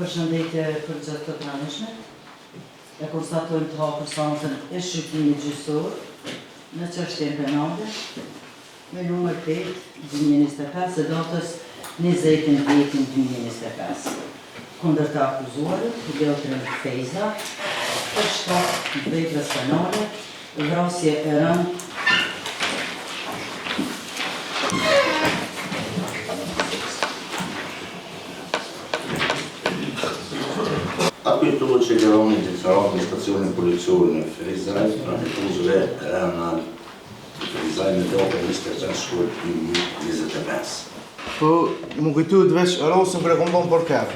Përshëndetje për gjatë të pranishme. E konstatojmë të hapur seancën e shqyrtimit gjyqësor në çështjen penale me numër 8/2025 e datës 20/10/2025. Kundër të akuzuarit, Leotrin Fejza, për shkak të veprës penale, vrasje e rënd A kujtohet që Gjeroni deklarat në stacionin policore në Ferizaj, pra në akuzëve rëna të Ferizaj me datën 23 shkurt 2025. Po, më kujtohet veç rosën kërë kom bon për kërë.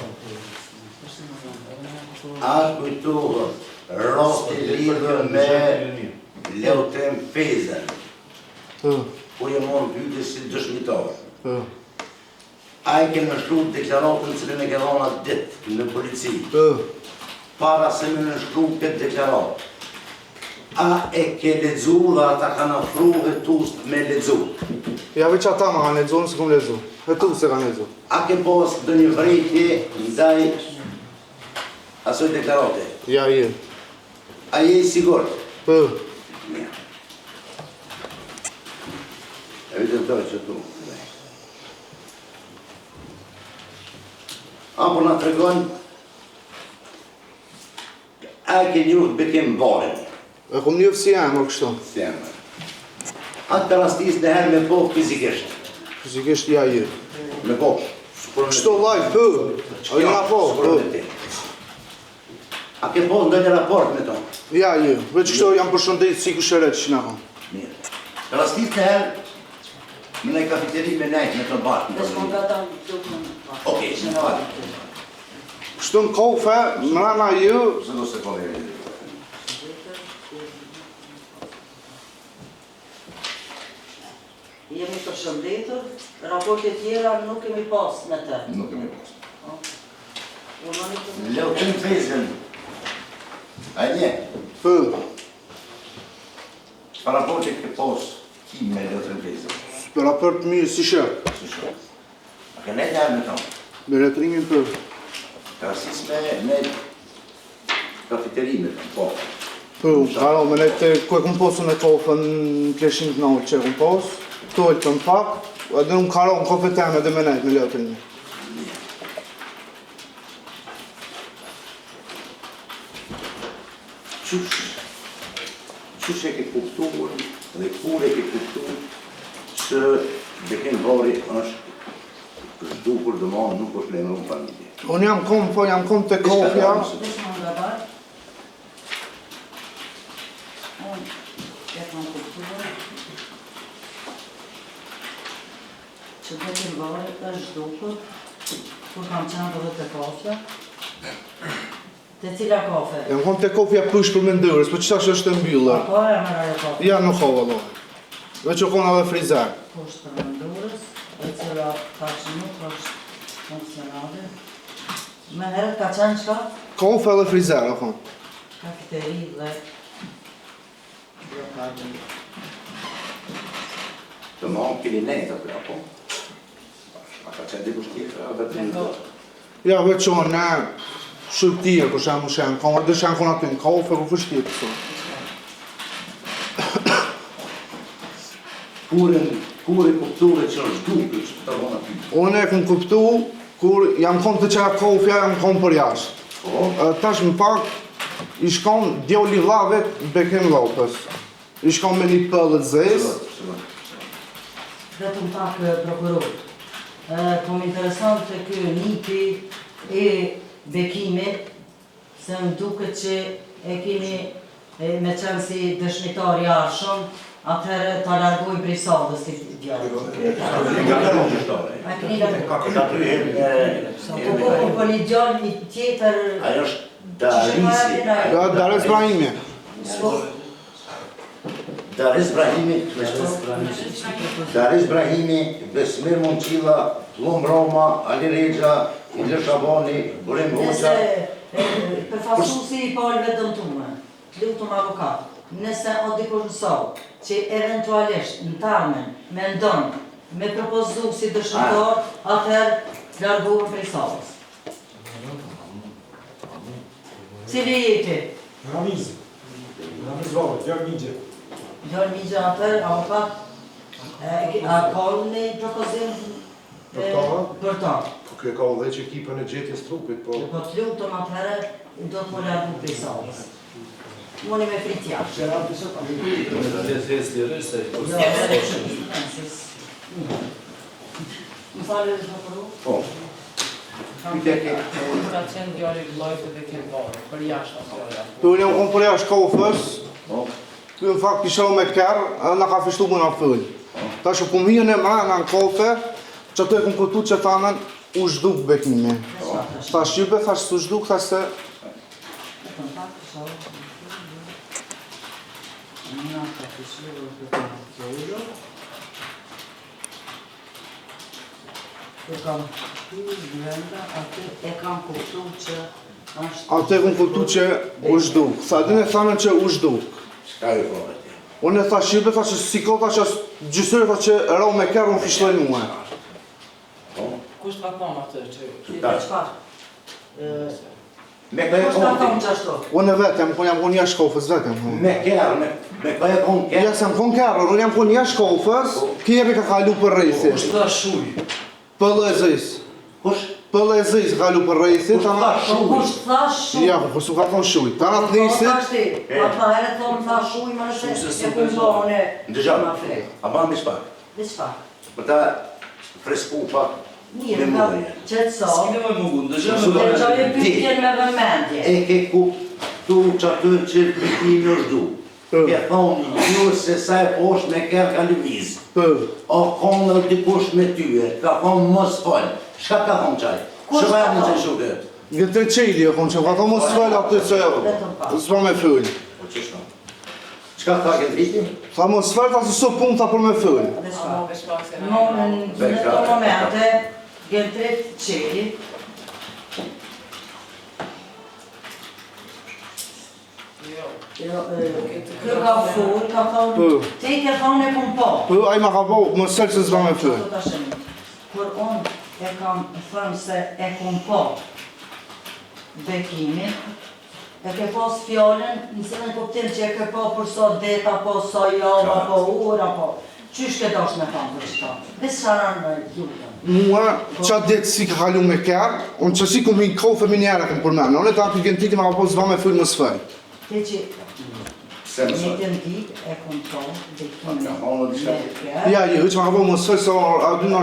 A kujtohet rasti lidhur me Leotrin Fejzën, ku e morë pyetje si dëshmitar. A e ke nështru deklaratën cilën e ke dhënë atë ditë në polici. Para se me nështru këtë deklaratë. A e ke lexu dhe ata kanë ofru hetust me lexu? Ja veç ata ma kanë lexu, nëse kom lexu. Hetu se kanë lexu. A ke pas ndonjë vërejtje ndaj asoj deklarate? Ja, je. A je i sigurt? Mirë. Evidentoj që tu. Apo na tregon a ke njohur Bekim Barin? E kom njëfë si jam, o kështu. Si jam. Atë të rastis në herë me po fizikisht. Fizikisht, ja, je. Me po. Kështu live, a jena po, A ke po ndonjë raport me to? Ja, je. Veç kështu jam përshëndet si këshëret që na kam. Mirë. Të rastis në herë me në kafeteri me nejtë me të batë. dhe shkontrata të Okej, në fatë. Kështu në kofe, mrena ju, Se do se po e rejtë. Jemi përshëndetur, raportet tjera nuk kemi pas me të. Nuk kemi pas. Leotrin Fejzën, a nje? Çfarë raporti ke pas ki me Leotrin Fejzën? për raport mirë si shë. Si shumë. A ke nejtë herë me tonë? Me letrimin për. Ka rasis me kafeteri me tonë, po. Karo, me nejtë ku e kom posën e kofën në kleshin të nëllë që e kom posë, tojtë të më pak, edhe në karo në kofe teme dhe me nejtë me letrimin. Qysh e ke kuptuar dhe kur e ke kuptuar që Bekim Bari është zhdukur dëmonë nuk është lejmëru në familje. Unë jam kom të kofja. Që Bekim Bari është zhdukur, kur kam qenë dhe të kofja. Të cila kafe? Jam kom të kofja pësh për mendërës, për qëta që është të mbyllër. Apo e më rajo kafe? Ja, nuk hova, do. Veç o kona dhe frizar. Poshtë për mendërës, e cila tash nuk është funksionale. Me herët ka qenë qka? Kofe dhe frizar, o kon. Kafeteri dhe blokadën. Të më keni nejtë atë, apo? A ka qenë dikush tjetër, a vetë një të? Ja, veç o në shëptirë, për shemë shenë, koma dhe shenë kona të në kofe, ku fështirë pëso. Kur e kuptuar që është duke që të vona ty? Unë e kom kuptu, kur jam kom të qa kofja, jam kom për jashtë. Tash më pak, i shkon djoli vlavet Bekim Lopez. I shkon me një pëllët zezë. Vetëm pak prokuror. Po më interesant të kjo nipi e Bekimit, se më duket që e keni me qenë si dëshmitar jarshëm, atëherë të largoj brisadës të djallë. A keni largoj? Po një djallë një tjetër... Ajo është Darisi. Dares Brahimi. Daris Brahimi, Besmir Monqilla, Plum Roma, Ali Regja, Ile Shabani, Burim Hoxha. Nëse përfasusi i palëve dëmtume, lutëm avokat, nëse o dikush në sau, që eventualisht në tarmen, me ndonë, me propozu si dëshmitar, atëherë largohën prej salës. Cili jeti? Ramiz Valet, Vjar Migje. Vjar Migje atër, avokat, a ka një propozim për ta? Po kjo ka edhe që ekipën e gjetjes trupit, po... Po të lutëm atëherë, do të më largu prej salës. Moni me fritja. Më falë është më përru? Po. Pyetja ke Ka qenë djali vllajt dhe kevarë, për jashtë asojë. Për unë jam konë për jashtë kofës, Po. kjo në fakt kisha me kërë, edhe nga ka fishtu më nga fëll. Ta që kum hijën e mrena në kofe, që ato e kum këtu që tanën u zhduk bekimi. Ta shqybe, thash s'u zhduk, thash se... E kam brenda, aty e kam kuptu që është... Ato e kum këtu që u zhduk. Sa din e thanën që u zhduk. Çka ju thonë ti? Unë e thash shqybe, thash që si kota që gjysërë, thash që rau me kërë unë fishloj mua. Po. Kush ka thonë atë që... Qëfar? Me ka e Kush ka thonë konë qashtu? Unë e vetëm, unë jam konë jashtë kofës vetëm. me kërë, me ka e konë kërë. Ja sem konë kërë, unë jam konë jashtë kofës, kjeri ka kalu për rejthi. Kush tha shuj? Pëllëzis. Kush? Pëllëzis kalu për rejthi, Kush tha Po kush thash shuj? ja, po su ka thonë shuj. Ta në të nisit, Ata herë thonë tha shuj, më nëse e kumbone. Ndëgjoj. A ba me shpak. Dhe qëfar? Për ta fresku pak. Mirë, Me nga mundje. qëtëso, S'kime me mungu, e gjojë pytjen me vëmendje. E ke kuptu që aty që piti në shdu. Ke thonë ju se sa e poshtë me kërë ka lëviz. O konë dhe dikush me tyre, ka thonë mos folë. Shka ka thonë qaj? Kush Shka ka e në që thonë? shuke? vjetë qeli e konë që ka thonë mos fëllë aty që s'ma me fëllë. Po që shka? Qka tha këtë viti? Tha mos fëllë, ta se su punë ta për me fëllë. Dhe A qëfar? mo vesh pak se Në këto momente, gëndrit qeli, Jo. kërë ka furë, ka thonë, te i ke thonë e kum po. Po, a i ma ka po, mos fëllë se s'ma me fëllë. Kur unë e kam thënë se e kum po bekimin, e ke pas fjallën, nëse në kuptim që e ke po për so det, apo so javë, apo ur, apo... Qysh ke dosh me thamë për qëta? Besë sharan në jutën. Mua, qatë ditë si ka kalu me kërë, unë që si ku mi kofe minjera këmë për menë, unë e ta për gëntiti ma ka po s'ma me fëllë mos fëllë. Te që Se më një sot. gëntit e kum po bekimin Ka thonë me diçka. kërë. Ja, ju që ma ka po mos fëllë, se a dy në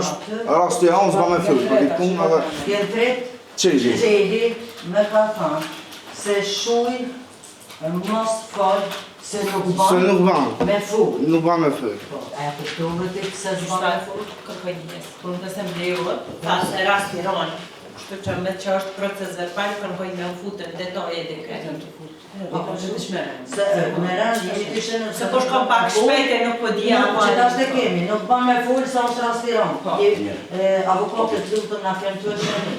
rastu e anë s'ma me fëllë, për këtë punë edhe Gëndrit qeli. qeli me ka thënë se shuj mos fol se nuk Se ban nuk banë, me fur. nuk banë me fëllë. Po, e kuptove ti pse s'ban me fur? Kërkojnjes, për në se mblevë, pas e raspiron, kështu që me që është proces verbal, kërkoj me u futën detoje dhe këtë. Apo që të shmerë. Se me rënë jemi të shenë... Se po shkom pak shpejt e nuk po dhja Nuk që tash të kemi, nuk ban me fur sa është raspiron. Po. Avokatët lutëm na fjanë të shenë.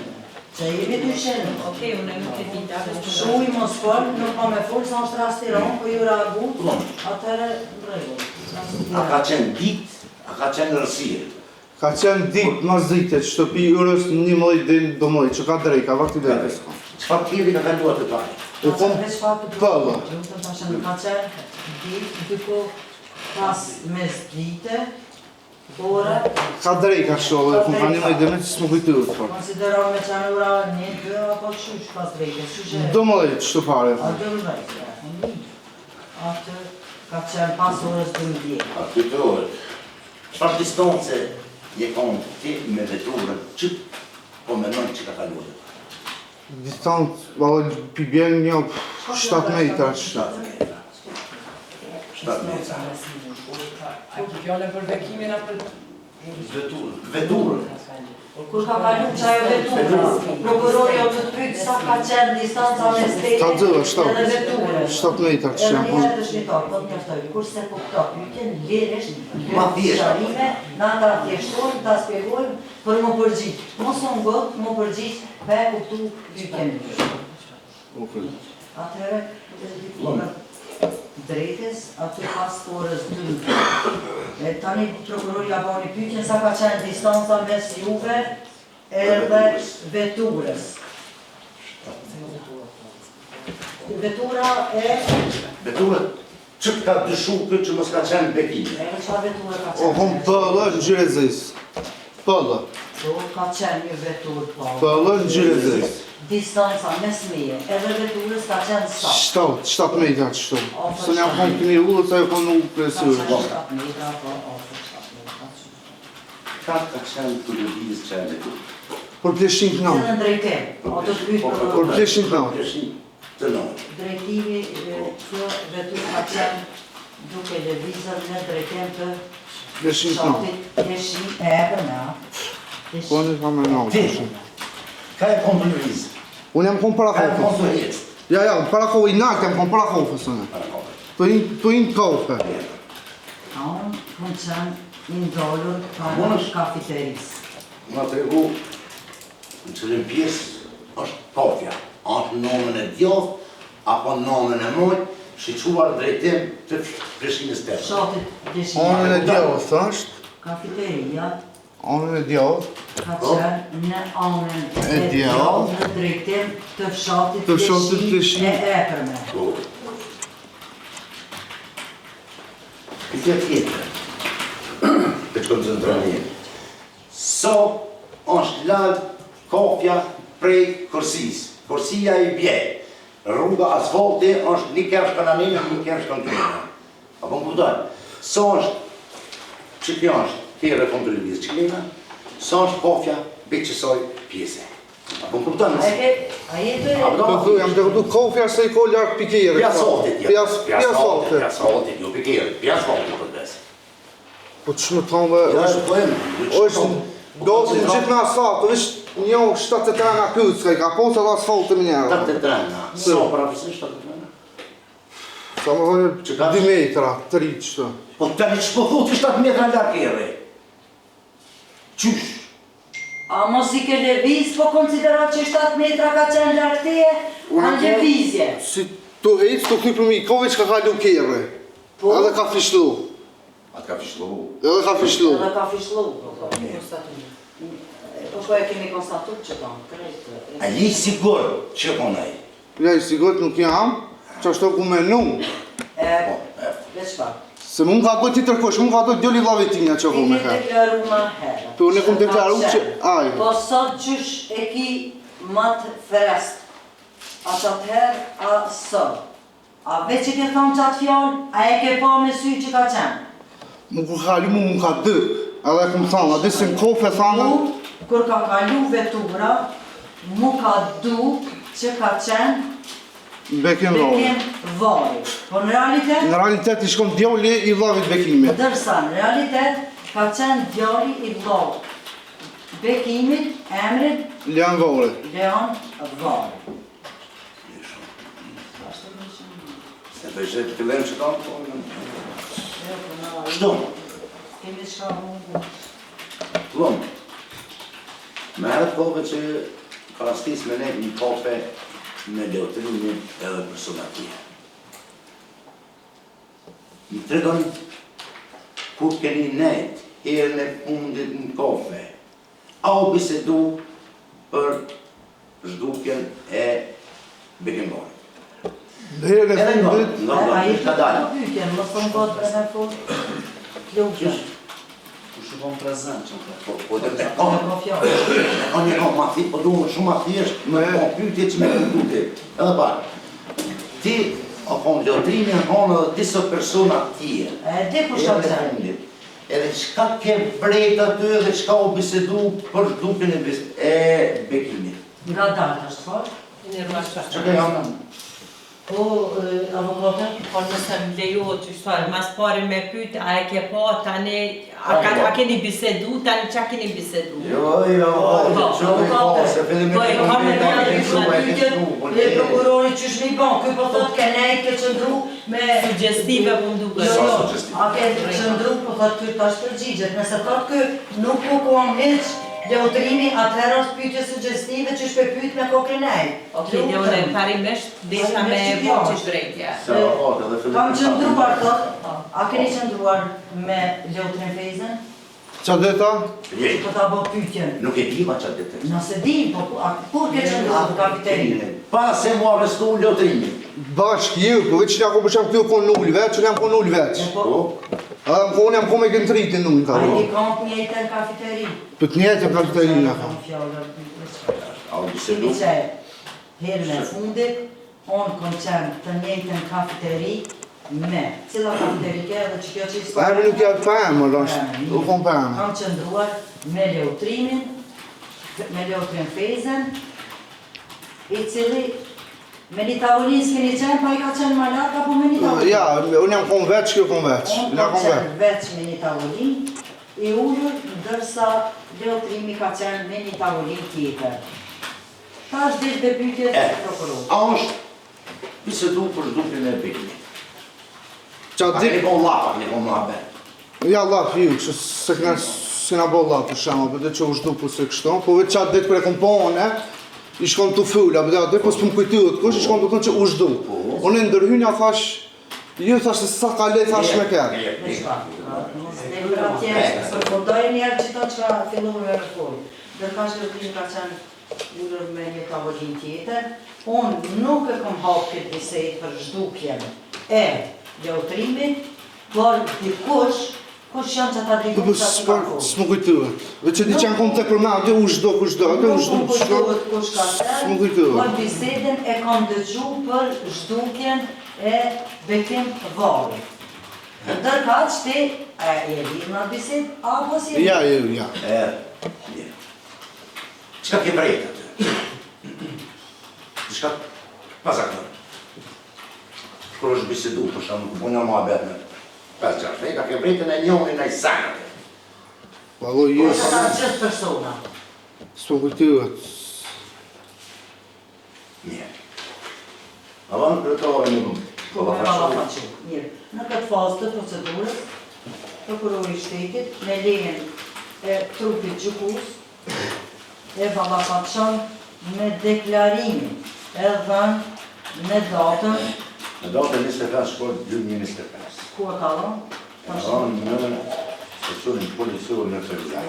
Se jemi të shenë. Okej, unë nuk e di ta vesh Shuj mos fol, nuk ban me fur sa është raspiron, po ju reagu, atëre në regull. A ka qenë dit, a ka qenë rësirë. Ka qenë ditë mas dite, shtëpi yrës 11 din 12, që ka drejka, vakti drejkës. Qëfar tjeri ka kaluar të taj? U kom pëllë. Lutëm tashën ka qenë ditë, dyko pas mes dite, ore, Ka drejka shumë, dhe kom ka 11 din, që s'më kujtu të fort. konsideron me qanura 1, 2, apo qysh pas drejke, qysh e... 12, që të pare. A 12, atë ka qenë pas orës 12. A këtë orë. Qëfar distance je konë ti me veturën, që po menon që ka kaluar? Distantë, valë, pi bjen një 7 metra. 7 metra. 7 metra. A ki fjallën për bekimin a për... Veturën. Kur ka kalu qajo vetura, prokurori o të pytë sa ka qenë distanca me stejtë Ka dhëve, 7. edhe veture. 7 metra që Edhe janë. njëherë të shmitar, po të njerëtoj, kurse po këto pytjen, lirisht, Ma thjesht. sharime, na ta thjeshtojmë, ta spjegojmë, për më përgjith. Mos unë gëtë, më përgjith, pe kuptu pytjen. Atëherë, drejtës, aty pas orës 2. Tani prokurori ka bani pyetjen sa ka qenë distanca mes juve edhe veturës. vetura e... Veturë, që ka dyshu këtë që mos ka qenë bekime? E çfarë veturë ka O, hon qenë? pëllë në Gjirezis. Pëllë. Po, ka qenë një veturë, po. Pëllë në Gjirezis. Distanca mes meje, edhe veturës ka qenë sa? 7 metra qështu. Së një kom këni ullë, sa jo kom në ullë Ka presur. qenë 7 metra, po, ose 7 metra. Ka qenë të lëvizë që e veturë? Për pleshin Të këna. në drejtim, o të pyjtë Për për pleshin këna. Pleshin të nëmë. drejtimi, kjo veturë ka qenë duke lëvizër në drejtim të Pleshin këna. shatit Pleshin e për me, Po në kam e në Ti, ullë. ka e kom të lëvizë? Unë jam kom para Ka e kom kofës. të hecë? Ja, para kofë i nalt jam kom para kofës. Të inë kofe. a unë këmë qenë i ndollur para Monë? kafiterisë. Nga të regu, në qëllën pjesë është kofja. Është nonën e djoth, apo nonën e mojt, shiquar drejtim të Prishtinës tërë. Shatit Pleshin, Anën e djohë, thashtë. kafiteria Anën e djohë. ka qenë në anën E djallë. në drejtim të fshatit Të fshatit Pleshin Pleshin. e Epërme. Këtë tjetër, të koncentroni. Sot është lagë kofja prej Korsis. Korsia i bje. Rruga asfalti është një kërsh kananime, një kërsh kontinime. Apo më kuptojnë? Sot është, që kjo është, tjere kontinimizë qilina, sot është kofja beqësoj pjese. Apo më kuptojnë? A jetë Apo Të thu, jam të këtu kofja se i ko larkë pikere. Pjasotit, Pjasotit. pjasotit, jo pikere, pjasotit për des. Po që më thonë dhe... Jo është poem, është gati në gjithë në asfalt, është një 73 nga kytë, s'ka i ka posë edhe asfalt të minjerë. 83, sa prapësisht 83? Sa më Që thonë ka? 2 metra, 3 qëtë. Po të një që po thuti 7 metra larkë ere. Qysh? A mos i ke lëviz, po konsiderat që 7 metra ka qenë lartëje, a në lëvizje. Si të hejtë, të këny përmi, ko veç ka kalu kere. Po? Edhe ka fishlu. Atë ka fishlohu. Edhe ka fishlu. Edhe ka fishlu, po po e kemi konstatu që tonë, krejtë. A je sigur që konaj? Ja, i sigurt nuk jam, që ashtu ku menu. Veç pa. Se mund ka dojtë ti tërkosh, mund ka dojtë djoli lavetinja që ku me Ti ke herë. deklaru ma herë. Po, unë e kom deklaru që aj. Po sot qysh e ki matë frest. A qatë herë, a sot. A veç që ke thonë qatë fjallë, a e ke pa me sy që ka qenë. Më ku kalu mu ka dë. Edhe e kom thanë, a disin kofe thanë. Mu, kur ka kalu vetura, mu ka du që ka qenë Bekim rove. bekim vari. Po në realitet, Në realitet i shkon djoli i vlavit bekimit. dërsa në realitet ka qenë djali i vllavit. Bekimit, emrit, Lian Vore. Leon Vari. Se të ishe të këllem që tonë, po... Shdo, Kemi shka mungu. lumë. Me herët kove që ka rastis me ne një kofe me leotrimin edhe personatia. Më tregon kur keni nejt, herën e fundit në kofe, a u bisedu për zhdukjen e Bekimborit. Herën e Edhe nga, fundit, A i ka dalë. pytjen, më së më gotë për në fund. Klukja. Ku shukon prezent që më të. Po dhe me Ka ka, me fjallë. ka një ka ma thjesht, po duhet shumë ma thjesht, me ka pyetje që me këndute. Edhe parë, ti, o kon leotrimi, o kon edhe disa persona tjerë. E di ku shka qenë. Edhe qka ke vrejt aty edhe qka u bisedu për zhdukjen e Bekimit. Nga dalë është fort. Një rrashtë. Që ka janë? Po, avokate? Po nëse më lejohet që shtarë, mas pari me pyte, a e ke pa tani, a keni bisedu, tani qa keni bisedu? Jo, që me ka, se fillim Po, e e ka me ka dalë e shumë shumë e pytjen, këtu. e prokurori që shmi ban, këj po thot ke nejt ke qëndru me... Suggestive po më duke. Jo, Sa jo, suggestive? a ke qëndru, po thot këj tash përgjigjet, nëse thot këj nuk ku am heq, leotrimi, atëherë është pyetje suggestive që shpe pyet me kokën e. Okej, dhe unë parimisht desha me voqe drejtja. Se avokate dhe fillim Kam e qëndruar, thot, a keni qëndruar me Leotrin Fejzen? Qa deta? Je, Po ta bo pyetjen. nuk e di ma qatë detë. Nëse di, po kur ke qëndruar në kafeterinë? Pas se mu arrestu lotrimi. Bashk, ju, po veç nga ku përshem kjo kon null veç, që jam kon null veç. Po, Unë jam kon me këntritin null, ka A do. i kam të njëjtën kafeteri? Për të njëtë ka të të rinë, ka. a u bisedu. Kini që herën e fundit, unë kom qenë të njëjtën kafeteri me cila kafeteri ke dhe që kjo që i Emi nuk janë për emër, është, u kon për emër. Kam qëndruar me Leotrimin, me Leotrin Fezen, i cili me një tavolinë s'keni qenë, pa i ka qenë ma lartë, apo me një tavolinë? Ja, unë jam kon veç, kjo kon veç. Unë Nga kam kon veç. qenë veç me një tavolinë, i ullur, ndërsa Leotrimi ka qenë me një tavolinë tjetër. Ta është dish dhe pytje të prokuror. A është bisedu për zhdupin e Bekimit. Qa A dik, keni bon lapa, keni bon labe. ja laf ju, që se këna bo laf për shama, për dhe që u shdu për se kështon, po veç qatë dit kër e kom pone, i shkon të fulla, për dhe atë, po s'pëm kujtyët kush, i shkon të thonë që u shdu. Unë e ndërhynja thash, ju thash se sa ka le thash me kërë. Me shka? Ne për atje, përfundoj njerë që to që ka fillu me reformë. Dhe ka shkërtim ka qenë ullur me një tavolinë tjetër. Unë nuk e kom hapë këtë bisejt për zhdukjen e Leotrimit, por dikush, kush janë që ta Po dikush që ati ka kohë. s'më kujtyët. Veç që di që janë kom të përna, atë u shdo, atë u shdo, Nuk kujtohet kush ka s'më thënë, kujtyët. por bisedën e kam dëgju për zhdukjen e Bekim Varrit. Ndërkaq ti e di në bisedë apo si e di? Ja, ja. Je. Qka ke vrejt atë? Qka pasakër? Kër është bisedu, për shumë, ku nga ma bet me 5-6 veta, ke vrejtën e njohin e i sanët. Valo, ju, Po që ta gjithë persona. s'më kujtyët. Mirë. Avon kërëtore në Po me ballafaqu. Mirë. Në këtë fazë të procedurës, prokurori i shtetit me lejen e trupit gjykues e ballafaqon me deklarimin e dhënë në datën Në datën 25 shkort 2025. ku e ka dhënë? Avon në stacionin policor në Ferzaj.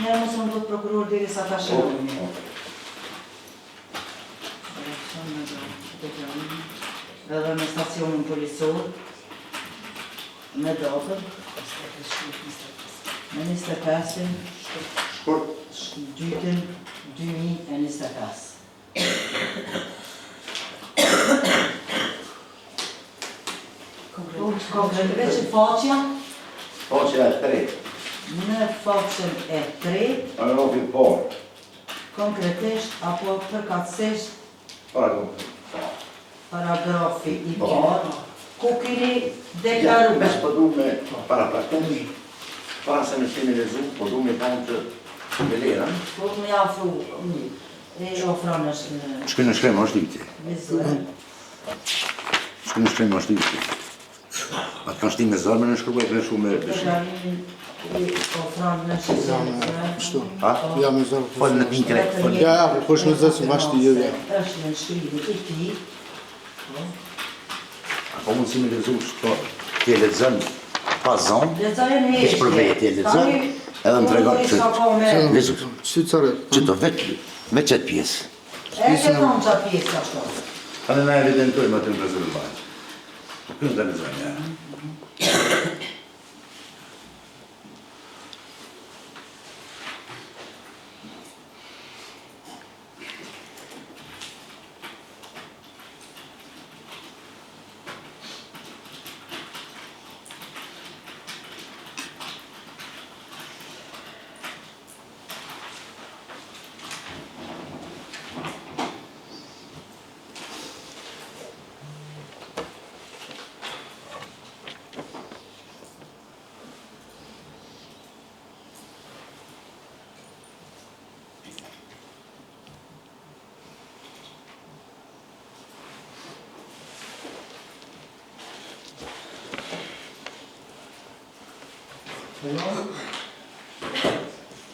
Njërë mos më duhet prokuror diri sa ta shërojnë. Edhe në stacionin policor, me datën, me 25-in, Shkort dytin 2025. Konkretisht faqja, Faqja e 3, në faqen e 3, paragrafi parë, konkretisht apo përkatësisht paragrafi i parë, ku keni Ja, deklaruar. mes po du me paraprakosh, para se në shemi lezu, po du me kanë të velerën. Po të më jafru, e ofron është në Shkën në shkremë është dyti. vizë. Shkën në shkremë është dyti. Atë kanë shti me zërme në shkruaj të neshu me bëshim. Deklarimin i ofron në Kështu. Ha? Ja, me zërë. Falë në pinë krejtë, falë. Ja, po është në zërë si bashkë ju, ja. Është në shkrimin i tij. Ako mund si me lezu shto tje lezën pa zonë, Lexoje në Kish për veti e lexon, edhe më tregon që- lezu. Qëtë cërët? Që të vetë, me qëtë pjesë. E ke thonë qatë pjesë ashtu. Pane na evidentojmë atë në rezervaj. Kënë të lezojnë, ja.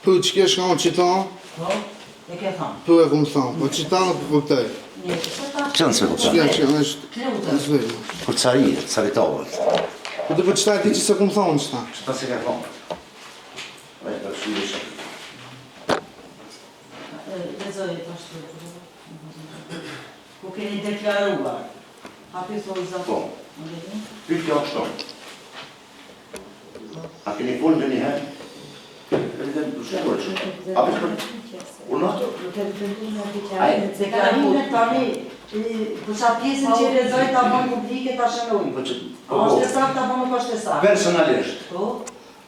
Po, që kesh nga unë qitan, Po, e ke thonë. po e këmë thonë, po qitan nuk po këtej. Një, se ta Qënë se Që kuptan? janë që është në lutën. zvejnë. Kur carit, caritavët. Po të po qëta e ti që se këmë thonë qëta. Që ta se ka thonë? keni deklaruar. Hapi thoi zot. Po. Pyetja është kjo. A keni folë me një herë? A unë ato? Deklarimet tani, për qatë pjesën që lezoj ta bënë publike ta shënojnë. Ashtë e sakë ta bënë kështë e sakë. Personalisht. Po,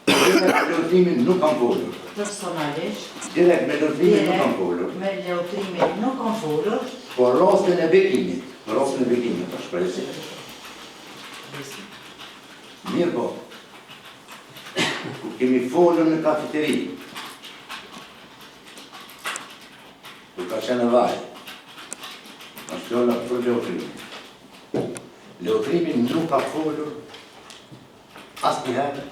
Direkt me lëvdimin nuk kam folur. personalisht. Direkt me lëvdimin nuk kam folur. Me leutrimin nuk kam folur. Po rastin e bekimit. Rastin e bekimit, për shpresi. Mirë po. Kemi folur në kafeteri. Kur ka qenë vaj. Është fjolla për leutrimin. Leutrimin nuk ka folur asnjëherë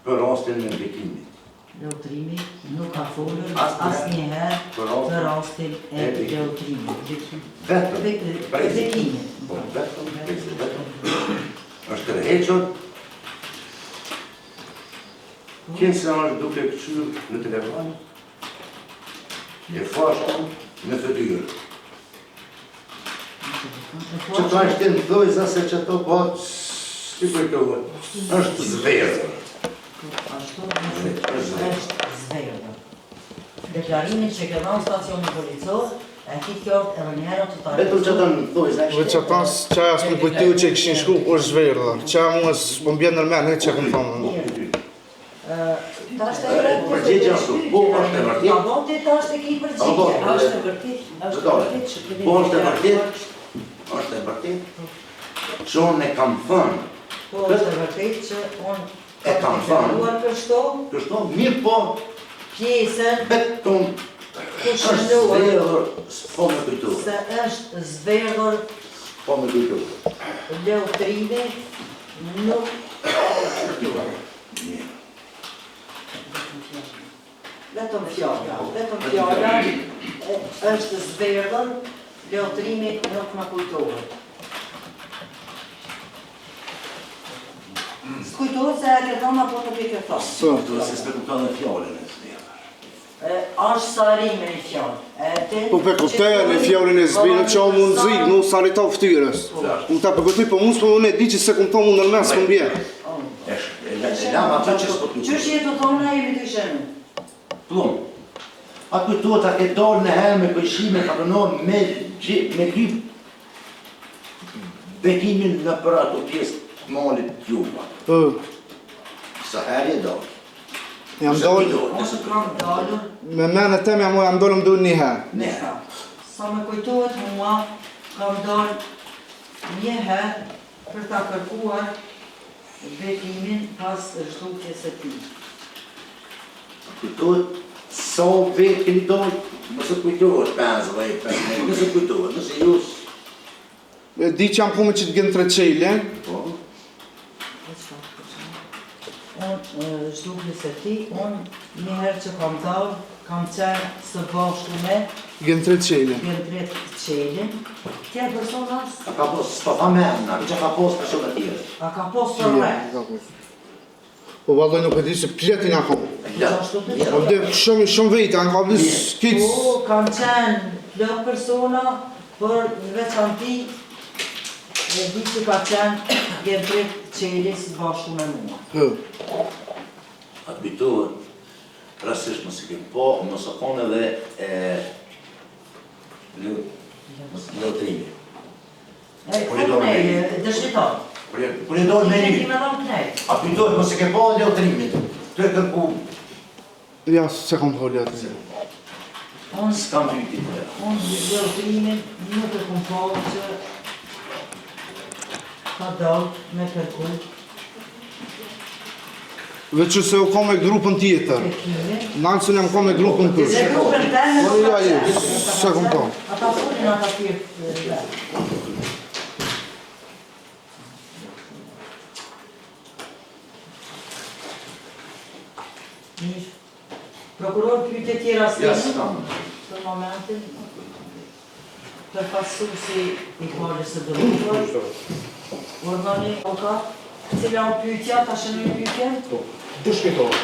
për rastin e bekimit. Leutrimi nuk ka folur asnjëherë për rastin e leutrimit. Vetëm, Bekimit. po, vetëm. Është tërhequr. Kënë se është duke këqyrë në telefon, e fashon në fëtyrë. Që ta është të në thojza se që to bëtë, si përtohet, është zverë. Ashtu është zverdër. Deklarimin që ke dhënë stacioni policor, e kitë kjo edhe njëherë të ta Vetëm që të në thojza Dhe që ta qaja s'më kujtiu që i këshin shku është zverdha. Qaja mua s'më bjenë nërmen, he që këmë thonë. Përgjigje ashtu, po është e vërtit. A bote ta është e ki përgjigje. Është e vërtit, është e vërtit që keni Po është e vërtit, është e vërtit, që unë e kam thënë, Po është e vërtit që unë E kam thënë. deklaruar kështu kështu, mirë po, pjesën beton, të është shënduar zverë, po me kujtu, se është zverdhur po me kujtu. leutrimi nuk vetëm fjalla është zverdhur, leutrimi nuk më kujtohet. S'kujtohet se e ke thonë apo nuk e ke thonë. Kujtu se s'pe kupton dhe fjallën e zverë. Është sarime një fjallë. Po pe kuptej në fjallin e zbinë që o mund zi, mu sarita u ftyrës. Unë ta përgëtuj për mund, s'po unë e di që se këmë thonë unë nërmen s'këm bje. E lama ato që s'po kujtu. Qështë jetë të thonë, jemi të shenë? Plum, a kujtuat a ke dorë në herë me pëjshime ka përnohë me lyp bekimin në për ato pjesë malit t'juva. Sa herë e dorë. Jam dollë, Ose kam dalur, me mene tem jam dollë më duhet një herë. Ne. sa me kujtohet mua, kam dalë një herë për ta kërkuar bekimin pas zhdukjes e tij. Kujtohet, sa vetë keni dorë, nëse kujtohet 5, nëse kujtohet, nëse just, E di që jam kume që të gjenë 3 qejle, po, Unë zhdukjes e tij, unë një herë që kam dalë, kam qenë së bashku me gjenë 3 qejle. vjen drejt qelin. Tjerë personas, a ka pos, s'pa fa mena, që ka pos për shumë të tjere. a ka posë për me. Po valloj nuk e di se pletin a kom. Po dhe shumë vejtë, anë ka blis kic. Po, kam qenë plot persona, për në veçanti, e di që ka qenë vjen drejt qelis bashku me mua. A të bitohet, rasisht mësë kemë po, mësë konë edhe lëtrimi. Kur e do me dëshmitar. Kur e dojnë me një, Me dhëmë knejt. a bitohet mësë ke po lëtrimit, të e kërku, Ja, se kom po letë. Unë s'kam pyti të. lëtrimin nuk e kom po që ka dalë me kërku Veç që se u kom me grupën tjetër. bekimin. Nalësën jam kom me grupën Dhe tërë. grupën teme Po ja ju, se kom po. Ata folin ata tjerë. Mirë. Prokuror pyetje tjera Ja, s'kemi? s'kam. Për momentin. Përfaqësuesi i palës së dëruar. Urdhani avokat, cila o pyetja, ta shënojmë pyetjen? Dëshmitor.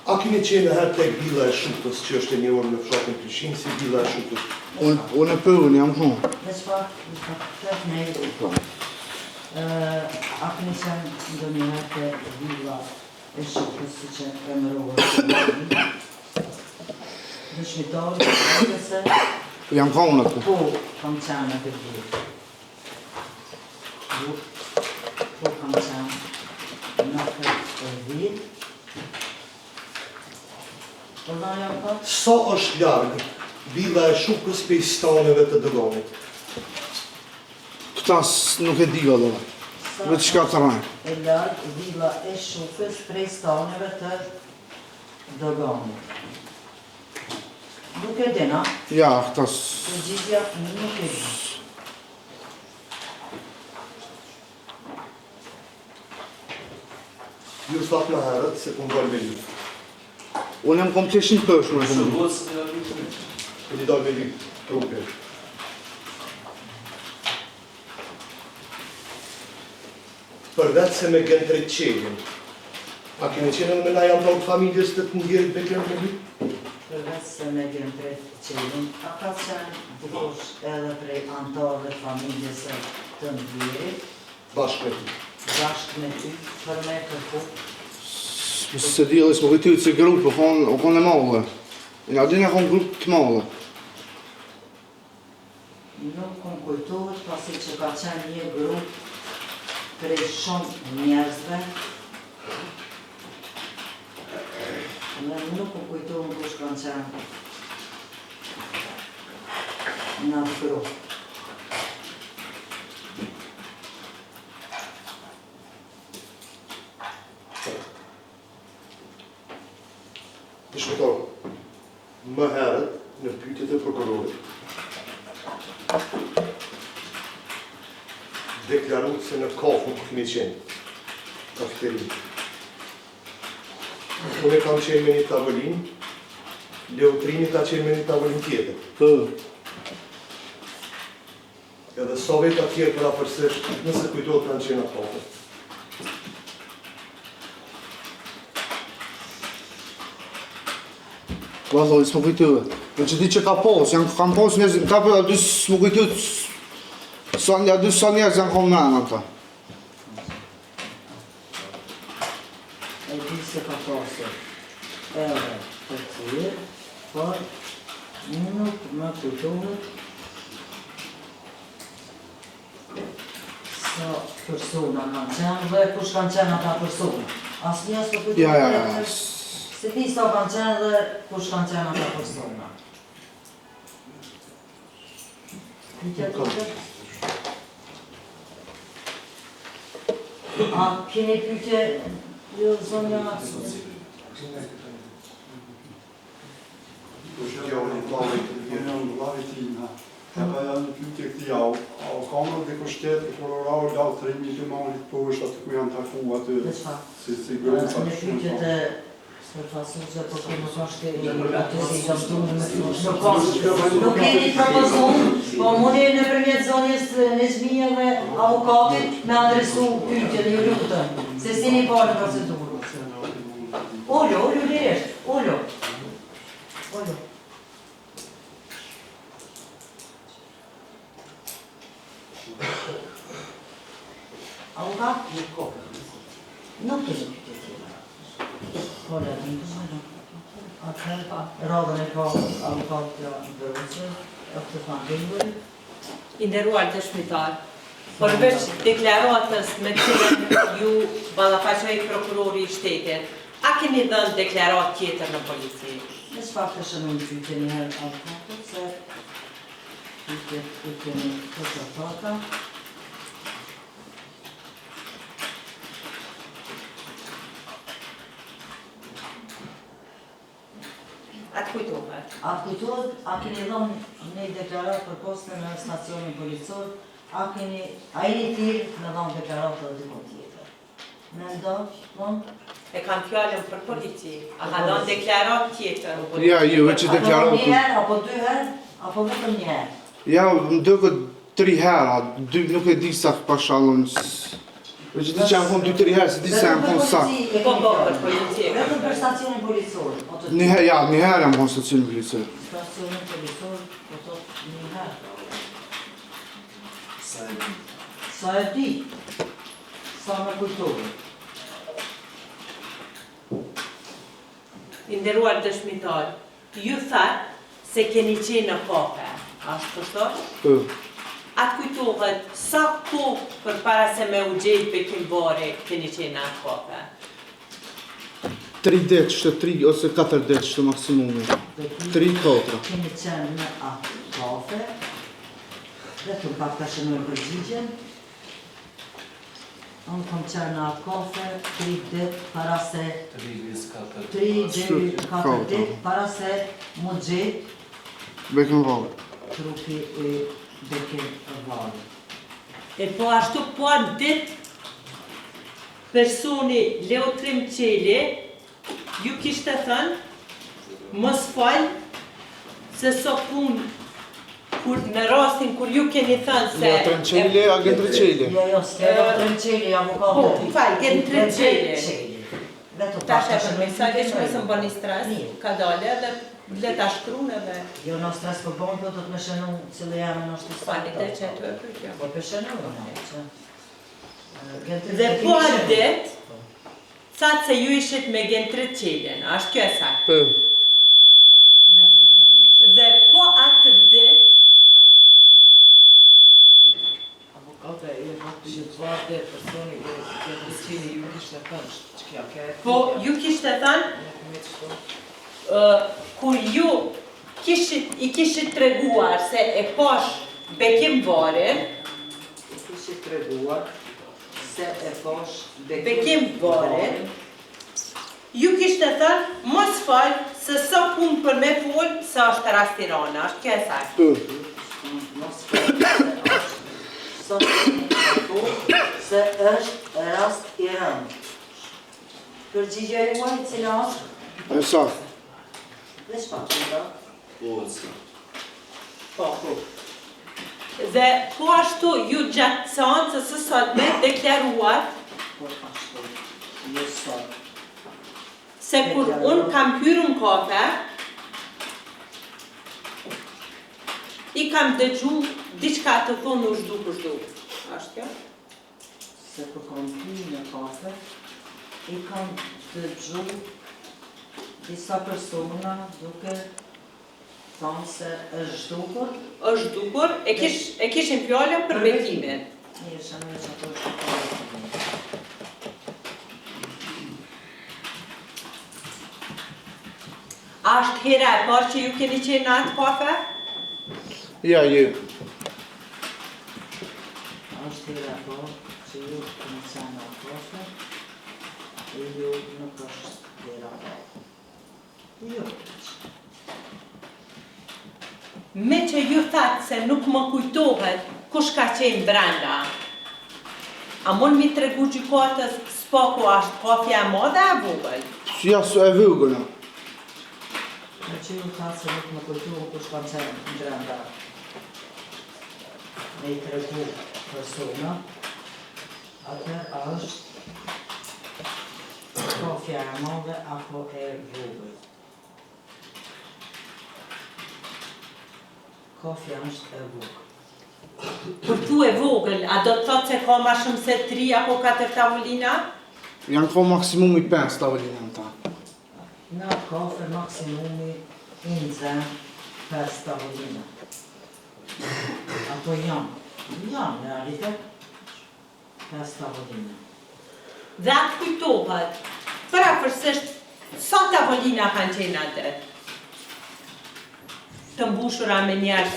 A A keni qenë herë tek Billa e Shukës, që është e njohur në fshatin Prishtinë si Billa e Shukës? Unë e përën, jam shumë. Veç pak, tërt me a keni qenë ndonjëherë te Villa e Shukës, si që emërohet dëshmitori, se Jam konë atë. po kam qenë në këtë vit. Po kam qenë në këtë vit. Po da jam pa? Sa është largë Billa e Shukës prej staneve të Doganit? Këta nuk e di edhe. Vetë shka të rajnë. E largë Villa e Shukës prej staneve të Doganit. Nuk e dina, Ja, këta përgjigja nuk e di. Ju thatë më herët se ku ndalë me ju. Unë jam kompletisht përshme. Së vësë të rritë. Ku një dalë me ju trupe. Përveç se me gëndret qelin, a keni qenë me na janë të familjes të të ndjerit Bekem me ju? Përveç se me gjenë prej qelin, a ka qenë dikush edhe prej antarëve të familjes së të ndjerit, Bashkë me ty. bashkë me ty, për me kërku. Se di edhe s'më kujtujtë se grupë, o konë e mallë. Në adin e konë grupë të mallë. Nuk kom kujtohet, pasi që ka qenë një grupë prej shumë njerëzve. Dhe nuk kom kujtohet kush kanë qenë në atë grupë. Dëshmitar, më herët në pyetjet e prokurorit deklaru se në kafën ku keni qenë, kafeterin. Unë kam qenë me një tavolinë, Leotrini ka qenë me një tavolinë tjetër. Edhe sa veta tjerë për afërsisht, nëse kujtohet kanë qenë atë kafën. Valloj, s'më kujtujtë. Në që di që ka posë, kam posë njerëz, ka për aty s'më kujtujtë, aty sa njerëz janë konë nënë ata. E di se ka pasur edhe të tjerë, por nuk më kujtohet sa persona kanë qenë dhe kush kanë qenë ata persona. Asnjë s'po kujtohet. Ja. Se di sa kanë qenë dhe kush kanë qenë ata persona. Pyetja tjetër? A keni pyetje, jo zonja? Eba janë në pyetje këti javë, a o kamër dhe kushtet e kolorarë lavtrimi të malit poshtë atë ku janë taku atë si grupa. Në pyetjet e sërfasuese, po kemi kashte atë si jam tunë me nuk keni propozum, po mundi nëpërmjet zonjës Nezmijeve avokatit me adresu pyetjen ju lutem, se si një parë në procedurë. Olo, lirisht, olo. Avokat? Nuk kemi pyetje tjera. Po le të ndihmojmë. Atëherë, radhën e ka avokatja Ndërruçi, të familjes. I nderuar dëshmitar, përveç deklaratës me cilën ju ballafaqoi prokurori i shtetit, a keni dhënë deklaratë tjetër në polici? Në çfarë të shënojmë pyetje një herë avokatit, se pyetjet i kemi të tërta. Atë kujtohet. Atë kujtohet, a keni dhënë një deklaratë për postën në stacionin policor, a jeni thirrë me dhënë deklaratë edhe dikon tjetër. Mendon, E kam fjallën për polici. A ka dhënë deklaratë tjetër në polici? Ja, ju veç që deklaratë. Një herë, apo 2 herë, apo vetëm një herë? Ja, më dëkët 3 hera, nuk e di sa pashallën. Me që ti që janë konë 2-3 herë, se ti se janë konë sakë. Po, për policie. Vetëm për stacionin policor. Një herë jam konë stacionin policor. Stacionin policor, po thot një herë. Sa e di? Sa me kujtove? I nderuar dëshmitar, ju thatë se keni qenë në kafe, ashtë përshto? Atë kujtohet sa kohë për para se me u gjejtë Bekimbari keni qenë në atë kafe? 3 ditë, shtë 3 ose 4 ditë, shtë maksimumi. 3-4. Kemi qenë në atë kafe, dhe të pak të shënoj përgjigjen. Unë kom qenë në atë kafe 3 ditë para se... 3-4 ditë para se mu gjetë Bekimbari. trupi e Bekimbari. E po ashtu po atë ditë personi Leo Trimqeli ju kishte thënë mos falë se so punë kur në rastin kur ju keni thënë se... Leo Trimqeli, agent Trimqeli. Jo, Leo Trimqeli, avokatë. Po, falë, Agent Trimqeli. Tash e për mesajë që mësë më bëni stres, ka dale dhe le ta shkrun edhe... Jo, në stres për bënë, po të të me shënu cilë jam në shtu Fali dhe që të e përkjo. Po për shënu, që... Dhe po atë ditë, thatë se ju ishit me Agent Trimqelin, ashtë kjo e sakë. Dhe po atë ditë, Avokate e faktë shqiptuar dhe personi e Trimqeli ju kishte thënë që kja ke... po ju kishte thënë, kur ju i kishit treguar se e pash Bekimbarin, kishit treguar se e pash Bekimbarin, ju kishte thënë, mos falë se sa punë për me folë, sa është rastirana, është kjo e sakë. Mos falë se është rast i rëndë. Përgjigja e juaj cila është? E sakë. Dhe shpak të nda? Po. Dhe po ashtu ju gjatë seancës së sotme deklaruar Po ashtu, jo sot. se kur unë kam hyrë në kafe, i kam dëgju diçka të thonë u zhduk. Ashtë kjo? Se kur kam hyrë në kafe, i kam dëgju disa persona duke thonë se është zhdukur. është zhdukur, e kishin fjallën për betimin. Mirë, shënoj që ato është të Ashtë hera e parë që ju keni qenë në atë kafe? Ja, ju. është hera po që ju këmë qenë në kafe, e ju nuk është hera po. Jo. Me që ju thatë se nuk më kujtohet kush ka qenë brenda, a mund mi tregu gjykatës s'paku ashtë kafja e madhe e vogël? Ja, e vëgëna. Me që ju thatë se nuk më kujtohet kush ka qenë në brenda, me i tregu persona, atër është kafja e madhe apo e vogël. Kafja është e vogël. Për tu e vogël, a do të thotë se ka ma shumë se 3 apo 4 tavolina? Janë ko maksimumi 5 tavolina në ta. Në kafe maksimumi i nëzën 5 tavolina. Apo janë në realitet 5 tavolina. Dhe atë kujtohet, për afërsisht sa tavolina kanë qenë atë? Të mbushura me njerëz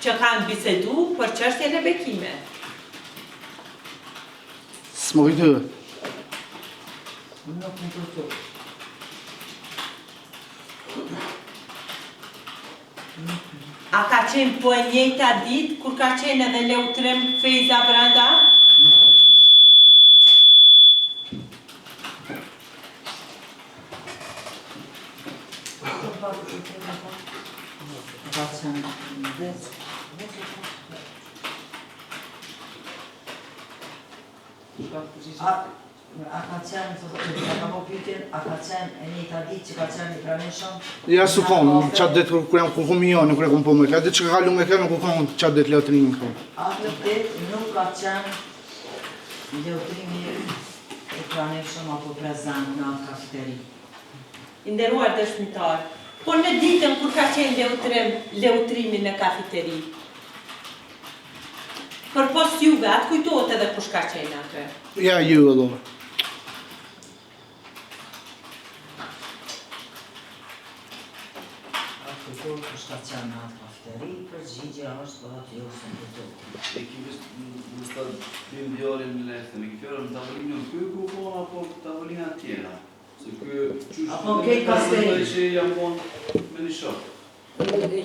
që kanë bisedu për çështjen e bekimit. S'më kujtohet. Nuk më kujtohet. A ka qenë po e njëjta ditë kur ka qenë edhe Leo Trim Feza brenda? Shkon përgjigje. A ka qenë, a ka po pyetjen, a ka qenë e një ta ditë që ka qenë i pranishëm? Ja su kon, qatë ditë kur jam ku komioni, kur e kom po me ka ditë që ka kalu me ka nuk u kon qatë ditë leotrimin këtu. Atë ditë nuk ka qenë leotrimi i pranishëm apo prezent në atë kafeteri. I nderuar dëshmitar, po në ditën kur ka qenë leutrimi në kafeteri, për pos juve, atë kujtohet edhe kush ka qenë atë. Ja ju edhe. Atë kujtohet kush ka qenë në atë kafeteri, përgjigjja është po atë jo se kujtohet. E ki vështë të djalin në lehtë, me këfjore në tavolinë në ku konë, apo tavolina tjera? Se Apo në kejtë kasteri. që jam konë me një shokë.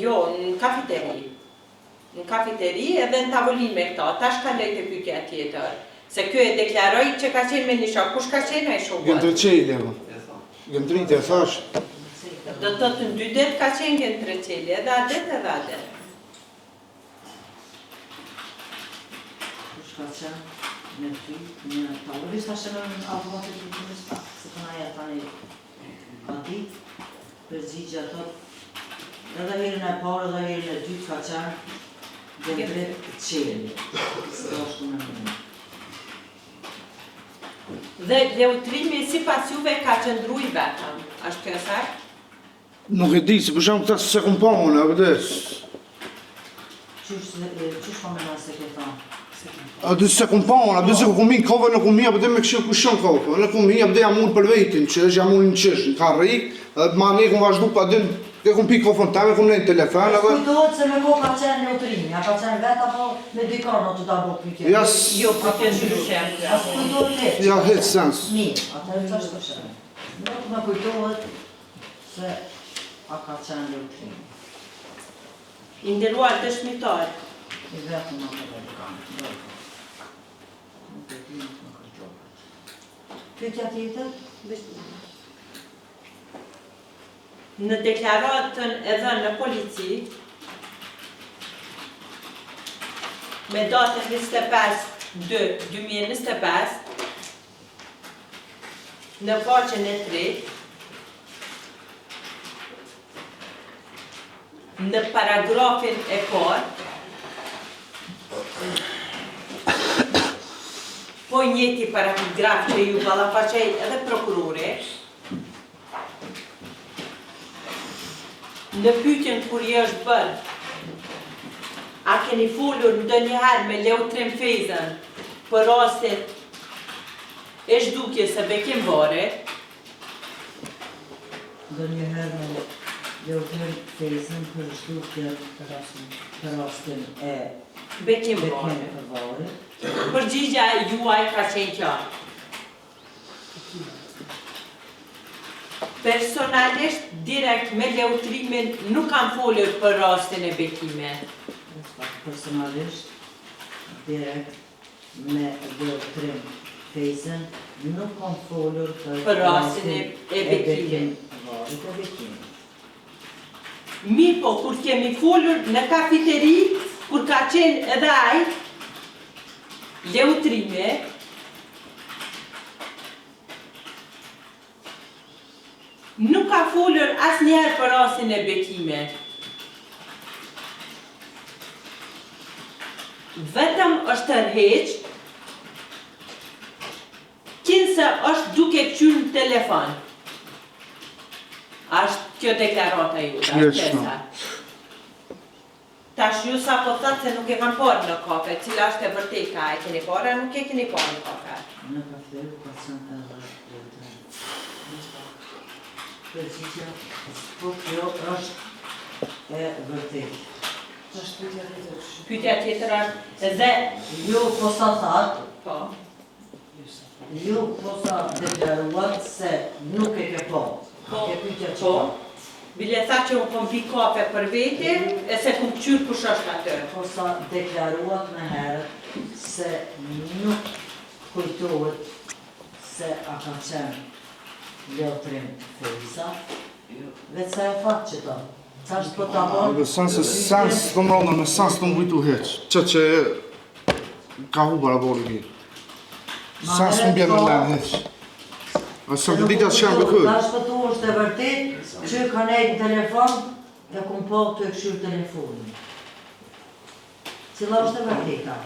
Jo, në kafeteri. Në kafeteri edhe në tavolinë me këta, tash ka lejtë e pyetja tjetër. Se kjo e deklaroj që ka qenë me një shok, kush ka qenë ai shoku? Gëndërqeli, e E tha. Gëndëriti, e thash. Do të thotë në 2 ditë ka qenë Gëndërqeli, edhe adet edhe adet. Kush ka qenë me ty, në tavolinë, ta shënë në automatit të të njësë pak, se të naja tani ka ditë, përgjigja thotë, edhe herën e parë edhe herën e dytë ka qenë Gëndërqeli. Së është në mënë. Dhe leutrimi sipas juve ka qëndru i vetëm, është kjo saktë? Nuk e di, se për shumë këta se kom po unë, e vëdes. Qysh po me nëse ke thonë? A dy se kom po unë, a dy se ku mi kove në kumi, a pëtë me këshirë kushon kove. Në kumi, a pëtë jam unë për vetin, që është jam unë në qështë, në ka rikë, edhe ma ne kom vazhdu pa din, ke kom pi kofën teme, kom ne në telefon, edhe... Kujtohet se me ko ka qenë leutrimi, a ka qenë vetë apo me dikar në të da bo pytje? Jo, po të ndryshem. As kujtohet vetë? Ja, hetë sens. Mirë, atëherë të është të shenë. Nuk me kujtohet se a ka qenë leutrimi. I nderuar dëshmitar, I vetë në të vedikanë. Nuk e di, nuk me kujtohet. Pytja tjetër? në deklaratën e dhënë në polici, me datën 25/2/2025, në faqen e 3, në paragrafin e 4, po njëti paragraf që ju ballafaqej edhe prokurori, në pyetjen kur i është bërë, a keni folur ndonjëherë me Leutrim Fejzën për rastin e zhdukjes së bekimvarit? Ndonjëherë me Leutrim Fejzën për zhdukjen për rastin e bekimvarit. Përgjigja juaj ka qenë qartë. Personalisht, direkt me Leutrimin nuk kam folur për rastin e bekimit. Personalisht, direkt me Leutrim Fejzën nuk kam folur Për rastin e bekimit. Mirë po, kur kemi folur në kafeteri, kur ka qenë edhe ai, Leutrimi, nuk ka folur asnjëherë për rastin e bekimit. Vetëm është tërheq, kinse është duke qyrë në telefon. Ashtë kjo deklarata ju, është pjesa. Tash ju sa po thatë se nuk e kam parë në kafe, cila është e vërteta, e keni parë, nuk e keni parë në kafe. Në kafeteri ka qenë edhe Leutrim. Përgjigja, po kjo është e vërtetë. Pyetja tjetër është dhe Ju po sa thatë, po, ju po sa deklaruat se nuk e ke po. Ke pyetja që po, bile tha që unë kom pi kafe për vete, e se kom qyrë kush është atë. po sa deklaruat me herët se nuk kujtohet se a ka qenë Leutrim Fejza, vetë se e fatë që ta. Qa është po ta Në bon? sens të më rëndë, në sens të më kujtu heq. Që ka hu para borë mirë. Sa s'më bje me lënë heq. A së më ditë asë që janë bëkër. Ta shpëtu është e vërtet që ka nejtë në telefon, e kum po të e këshyrë telefonin. Cila është e vërteta?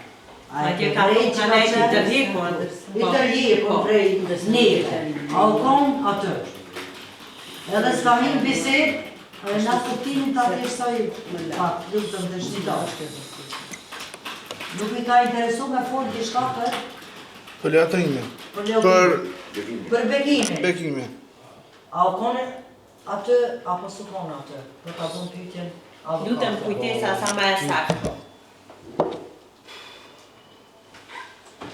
A ke ka nejtë i tërhjekon? I tërhjekon prej neve. A u konë atë. Edhe s'ka hinë bised, në kuptimin të atë saj pak, lutëm të shqitash. Nuk i ka interesu me folë të shka Për leatrime. për bekimin. Bekime. A u kone atë, apo s'u kone atë, për ka bën pyetjen avokat. Lutem kujtesa sa më e saktë.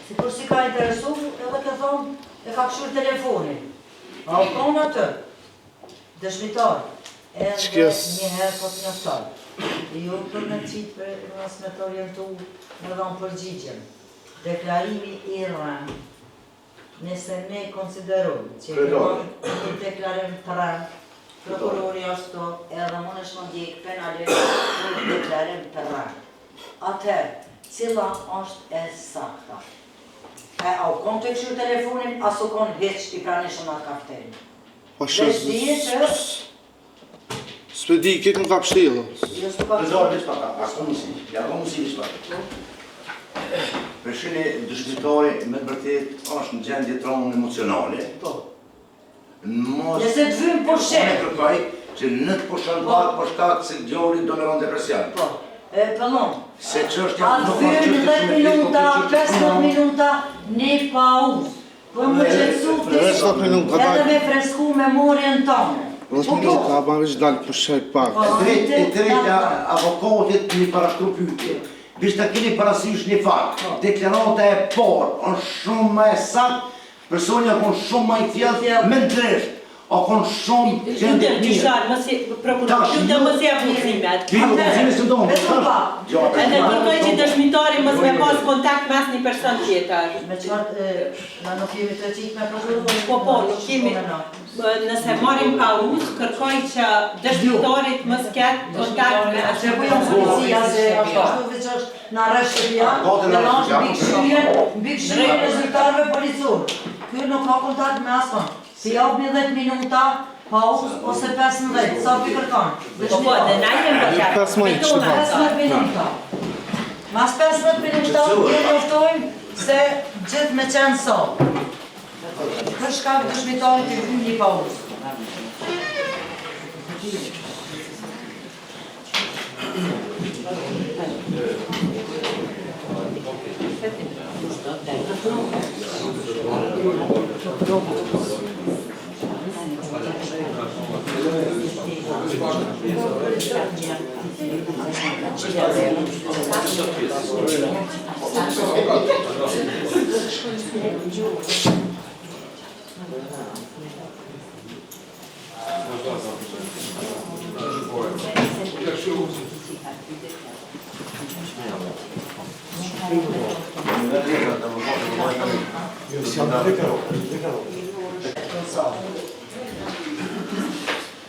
Sikur si ka interesu, edhe ka thonë, e ka këshur telefonin. A u kone atë, dëshmitar, edhe njëherë po të njëftar. Jo për me qitë për nësë me të orientu në dhanë përgjigjen. Deklarimi i rënë, nëse ne konsiderojmë që një deklarim të rënë, prokurori është to, edhe më në shmëndjek penalisht një deklarim të rënë. Atëherë, cila është e sakta? E au kon të këshur telefonin, asu kon heq i pranishëm atë kafterin. Dhe shdije që... S'pe di, këtë nuk ka pështilë. Jo s'u ka Prezor, veç pak, a s'ka mundësi, ja ka mundësi veç pak. Përshini dëshmitari me të vërtet është në gjendje traumë emocionale. Nëse të vymë po shenë. Ne kërkaj që në të pushën bakë për shkak se djoli do me rënë depresion. Pëllon, Se që është atë vymë 10 minuta, 15 minuta, një pauzë. Për më qëtësu të edhe me fresku memorien tonë. Rosë më ka ban veç dalë për shaj pak. E drejta avokatit një parashtru pyetje. Vishë të keni parasysh një fakt, deklarata e parë është shumë më e saktë, personi akon shumë më i thjellë, me ndresht, akon shumë gjendje Lutem, Gjysharë, lutem mos e abuzimet. Edhe kërkoj që dëshmitari mos me pas kontakt me asnjë person tjetër. Me qëfar, na nuk jemi të qitë me prokurorën? Po, nuk jemi. Nëse marrim pauzë, kërkoj që dëshmitarit mos ketë kontakt me asnjë Se ku jam policia, se ashtu veç është në rrështëria, dhe në është mbikëshryen rezultatëve policorë. Ky nuk ka kontakt me asnjë. Si japni 10 minuta, pauzë ose 15, sa për kërkan? Po, dhe na jemi për 15 minuta. Mas 15 minuta, ne njoftojmë se gjithë me qenë sot. Për shkak dëshmitarit të vymë një pauzë.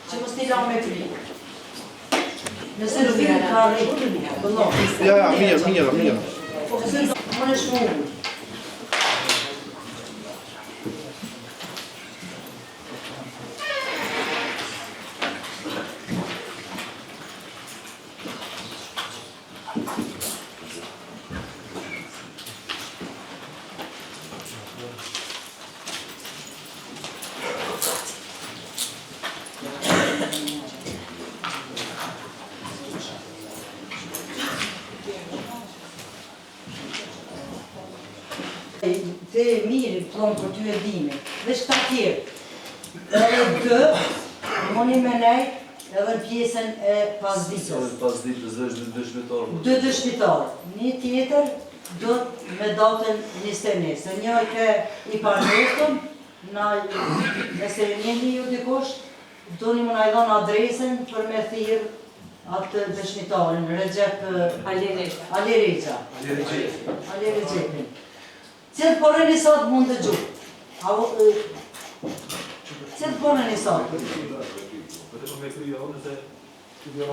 Që më stila me kri. Nëse në vijë ka rritë, bëllon. Ja, mirë. Nëse më në shmu. Te mirë, plonë për ty e dimi, veç këta tjerë. Edhe dë, moni me nejtë, edhe pjesën e pasditës. Pasditës është dëshmitar. 2 dëshmitarë. Një tjetër, do me datën 21. Se një ke i panjotëm, nëse njëni ju dikush, do një më najdon adresën për me thirë atë dëshmitarin, Recep Ali Reqa. Ali Recepin. Cilë porën i sot mund të gjuhë? Cilë porën i sot?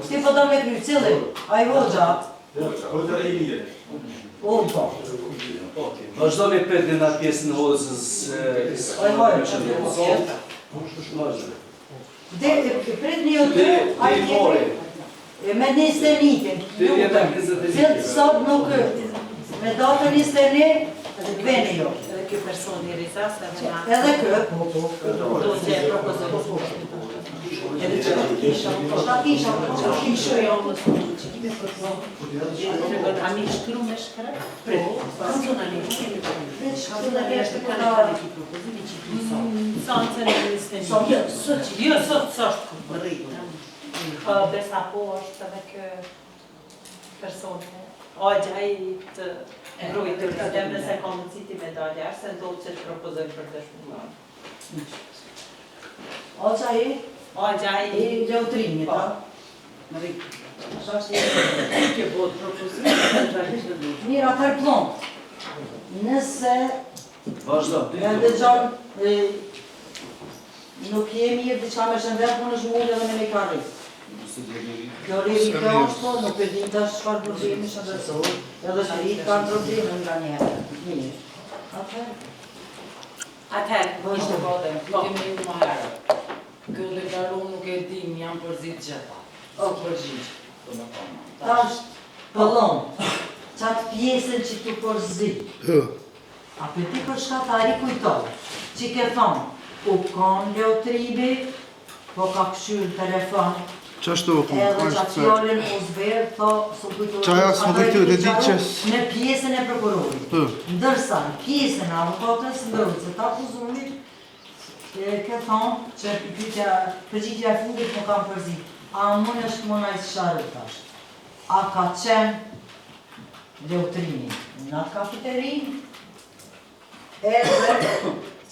Ti po do me kry, cilë? A i hoxha, Po të rejlije. O, po. Vazhdo me petin atë pjesën e hozës. Prit një të, me 21, cilë sot nuk, me datën 21, veni jo. Edhe kjo person i rizas, Edhe kë, do të propozoj. edhe që të kisha, A mi shkru me shkret? Sancën e ministeri. Jo, sot s'është më rritë. Besa po është edhe kë persone. Agja i të rrujtër të dem nëse ka mëciti me dalja, se do që të propozoj për dëshmitar. Agja i leutrimit, Më rritë. Ashtë është Kjo bëhet propozim, realisht dhe duhet. mirë atër plonë. Nëse Vazhdo. e dëgjon, nuk jemi e diqa me shëndet, më në shmullë edhe me me ka rritë. Kjo rritë kjo është, nuk e din të shfar problemi shëndetësor, edhe që rritë kanë probleme nga njëherë. Mirë. Atëherë, ishte Po, kemi ju më herë. Kjo deklaron nuk e dim, jam përzit gjitha. O, përgjith. Tash, pëllon, qatë pjesën që tu përzi. A për ti për shka ta ri kujtoj, që ke thonë, u kanë leotribi, po ka këshyrë telefon, Qashtu, edhe qatë fjallin u zverë, tho, su kujtoj, Qaja s'më kujtoj, dhe di qës. në pjesën e prokurorit. Ndërsa, në pjesën e avokatës ndërujtë, se ta akuzumit, ke thonë që përgjitja e fundit më kam përzi. A mund është më najtë sharë tash. A ka qenë leutrimi në kafeterin, edhe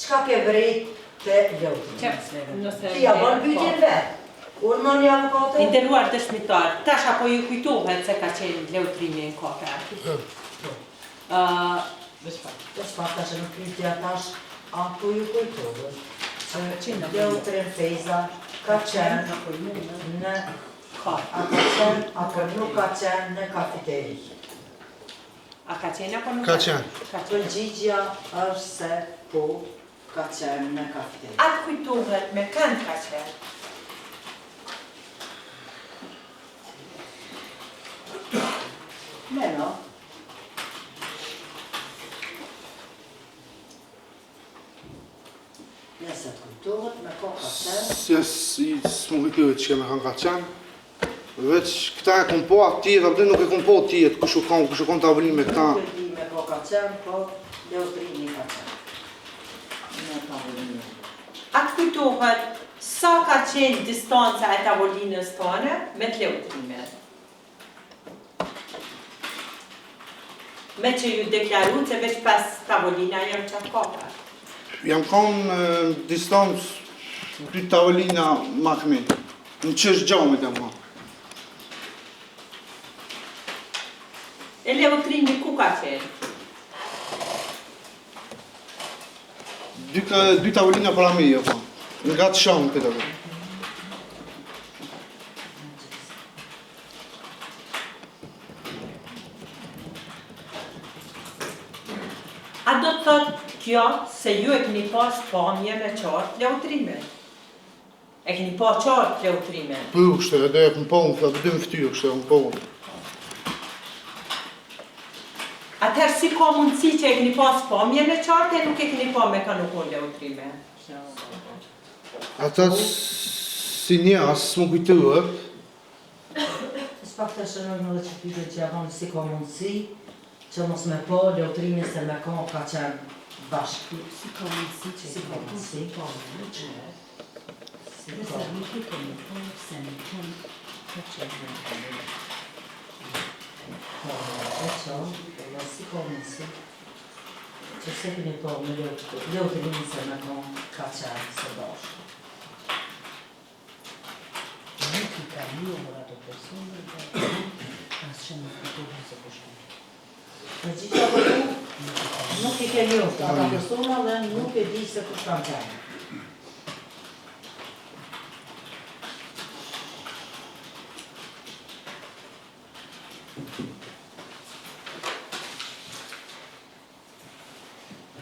qka ke vrejt të leutrimi. Ti ja bërë bytjen vetë. Unë më një avokatë. Inderuar dëshmitar, tash apo ju kujtohet se ka qenë leutrimi në kafe? Vesh pak tash në pyetja tash, apo ju kujtohet që leutrin Feza ka qenë në apo nuk ka qenë në kafeteri. A ka qenë apo nuk Ka qenë. Përgjigja është se po ka qenë në kafeteri. Atë kujtohet me kënd ka qenë? Meno. Nëse të kujtohet me ko ka qenë. S'më kujtoj që me kanë ka qenë. Veç këta e kom po ati, dhe nuk e kom po tjetë, kush u kon të avëllim me këta. Nuk e di me ko ka qenë, po leutrimi ka qenë. Në tavolinë. Atë kujtohet sa ka qenë distanca e tavolinës tonë me të leutrimet? Me që ju deklaru që veç pas tavolina janë qatë kopa. Jam konë distancë dy tavolina ma këmi. Në qështë gjamit e ma. E leutrimi ku ka qenë? Dy tavolina para mi, jo, po. Nga të shamë këtë dhe. A do të thotë kjo se ju e keni pas pamje me qartë leutrimet? E keni pa qartë leutrimet? Po, kështë, edhe e këm po unë, dhe dhe më ftyrë, kështë, e këm po unë. Atëherë si ka mundësi që e keni pas pamje me qartë e nuk e keni pa me ka nuk unë leutrime? Ata si një, asë më kujtëhet. S'pak të shënër në dhe që pyte që javon si ka mundësi, që mos me po leutrimin se me ka qenë bashkë. Si ka mundësi që Si ka mundësi, po, në që nëse nuk i kemi po, se në këmë të qenë në si ka mundësi, që se këni po me leutrimin se me ka qenë së bashkë. nuk i ka njohër ato persone, dhe asë që nuk këtohën se po shkëm. Në gjitha përtu, nuk i ke njohë ata persona dhe nuk e di se kush kanë qenë.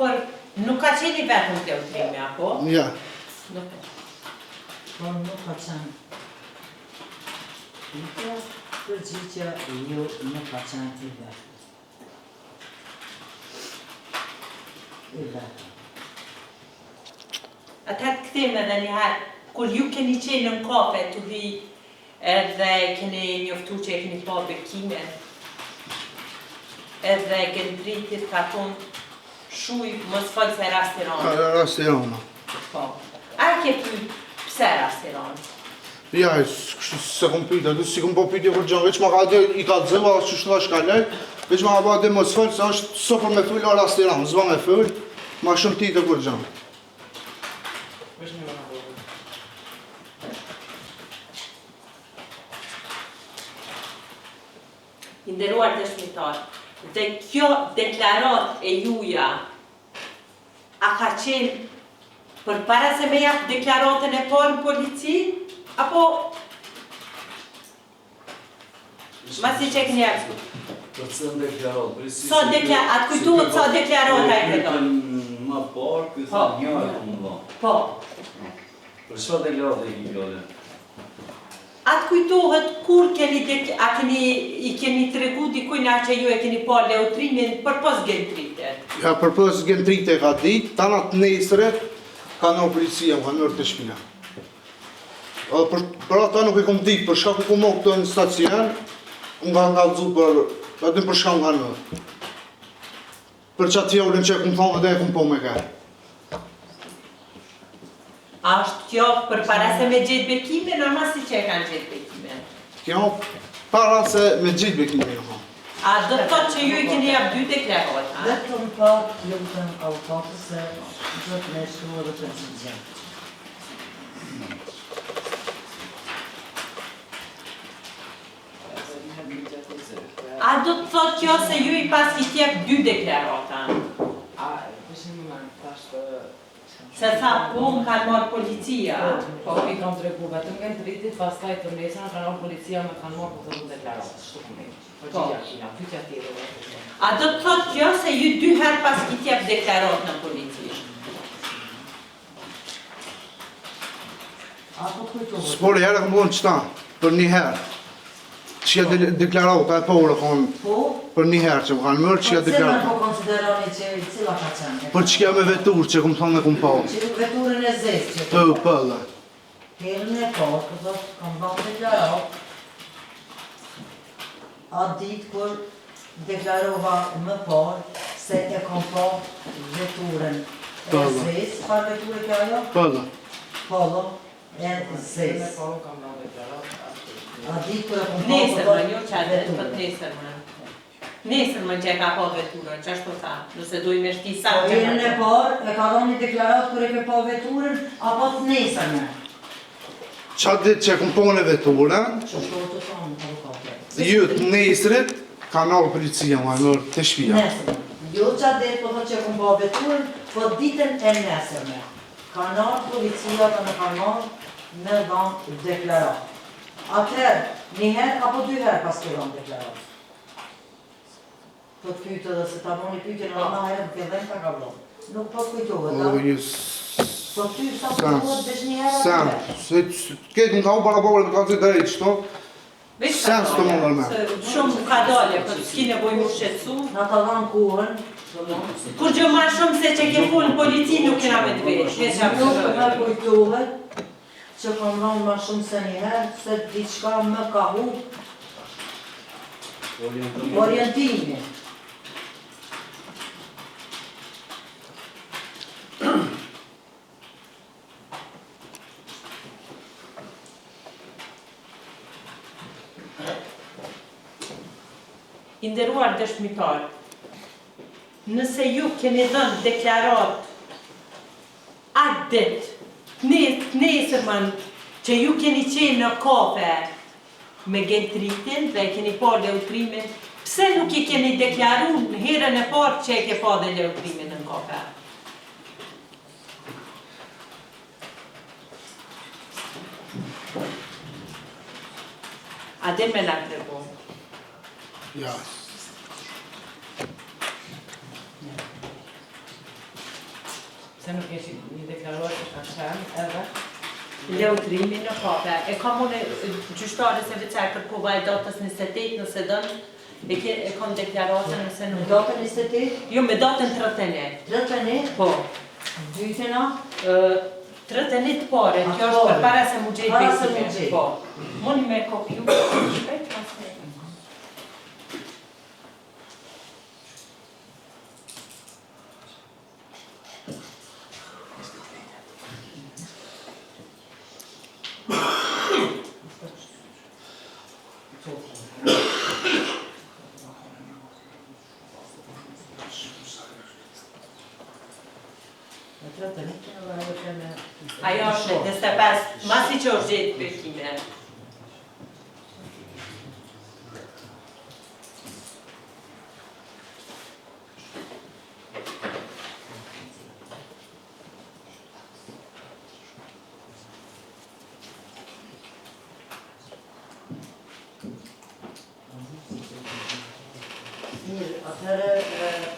Por nuk ka qeni vetëm të utrimi, apo? Ja. Nuk. Po nuk ka qenë. Pyetja, përgjigja jo nuk ka qenë i vetëm. I vetëm. Atëherë të këthim edhe njëherë, kur ju keni qenë në kafe të hi edhe keni njoftu që e keni pa bekimin, edhe keni dritit ka tonë shuj mos falë se restoran. Restoran. Po. A ke pyet pse restoran? Ja, se kom pyta, du si kom po pytje për gjën, veç ma ka dhe i ka dzëva, që shtu është ka lejt, veç ma ka ba dhe mos fëllë, se është sopër me fëllë a restoran, zva me fëllë, ma shumë ti të për gjën. I nderuar dëshmitar, dhe kjo deklarat e juja, a ka qenë për para se me jap deklaratën e parë në polici, apo masi që këni jap? Për cënë deklarat, Atë kujtuhet sa deklarata e këton? Ma parë, këtë thënë një e këmë dha. Po. Për çfarë deklarat e ki fjallë? Atë kujtohet kur i keni tregu dikujna që ju e keni pa leutrimin për pos gentritet? Ja, për pos gentrite ka dit, tanat nesëre, ka në policia, ka nërë të shpina. Për ata nuk e kom dit, për shka ku kom o këtë në stacion, nga nga dzu për, atë për shka nga nërë. Për qatë fjollin që e kom thonë dhe e kom po me kërë. A është kjo për para se me gjetë bekimin, ama si që e kanë gjetë bekimin? Kjo para se me gjitë bekimin. A do të thotë që ju i keni jap 2 deklarata? Vetëm pa lutën avukatës se do të me shkruar dhe përgjigje. A do të thotë kjo se ju i pas i tjep 2 deklarata? Se sa punë kanë marrë policia? Po, i kam tregu vetëm nga dritit, pastaj të nesër kanë marrë policia me kanë marrë për të deklaratë, shtu kune. Pyetja tjetër. A do të thotë kjo se ju 2 herë pas i tjep deklaratë në polici? Apo kujtohet? S'pore herë e kom bënë qëta, për një herë. Qëja deklarata e porë konë, për një herë që më kanë mërë, qëja deklarata. Se më po konsideroni që cila ka qenë? Për qëja me vetur që kom thonë dhe kom po. Që veturën e zesë që Pëllë. herën e parë, këto kam bënë deklarat, atë ditë kur deklarova më parë se e kam pa veturën e zesë, farë veturë kjo ajo? Pëllë. Polo e zesë. A ditë kur e kam pa Nesër më, jo që atë për nesër më. Nesër më që e ka pa veturën, që ashtu tha, nëse duj me shti sa Po herën e parë e ka dhoni deklarat kur e ke pa veturën, apo të nesër me? Qa ditë që kom po në veturën, Që shto të tonë, avukate. ju të nesërit, ka nërë policia më nërë të shpia. Nesër. Jo që ditë po thot që e kom pa veturën, po ditën e nesër me. Ka nërë policia të në ka nërë në dhanë deklarat. Atëherë, një herë apo 2 herë pas ke dhanë deklarat. Po të pyjtë dhe se ta boni pyjtë në rana herë në këdhen ka ka blonë. Nuk po të kujtohet, O, a? ju Po ty sa kujtohet vesh një herë Sen, atë herë. se këtë në ka u barabore me ka të drejtë qëto, sen së të më nërme. Shumë ka dalje, për s'ki nevoj mu shqetsu. Na ta dhanë kuhën, Kur gjë ma shumë se që ke full polici nuk kena me të vesh. nuk më kujtohet që kam dhanë ma shumë se një herë, se diçka më ka hu orientimi. I nderuar dëshmitar, nëse ju keni dhënë deklarat atë ditë, nesërmën që ju keni qenë në kafe me gentritin dhe keni pa leutrimin, pse nuk i keni deklaru në herën e parë që e ke pa dhe leutrimin në kafe? A dhe me nga tregu? Ja. Se nuk e një deklaruar që ka qenë edhe? Leutrimi në kafe. E kam unë gjyshtare se veçaj kërkova e datës 28 nëse dënë, e kam deklaratën nëse Në nuk... datën 28? Jo, me datën 31. 31? Po. Dytena? 31 të pare, kjo është për para se mu gjejt Para se mu bekime. gjejt. Po. Moni me kopju, shpejt transfer. Ajo është 25, masi që është gjetë bekime. Mirë, atëherë,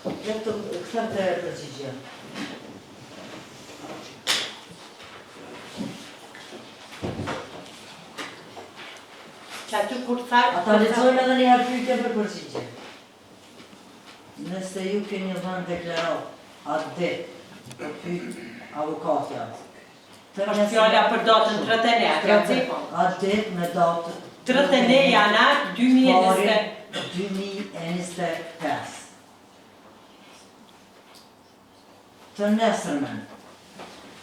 këtëm të përgjigje. Që aty kur thaj... Ata lexojmë edhe një herë pyetjen për përgjigje. Nëse ju keni dhënë deklarat, atë ditë, për pyet avokatja. është fjalla për datën 31, ja cipon. Atë ditë me datë 31 janar 2020. 2025. Të nesërmen,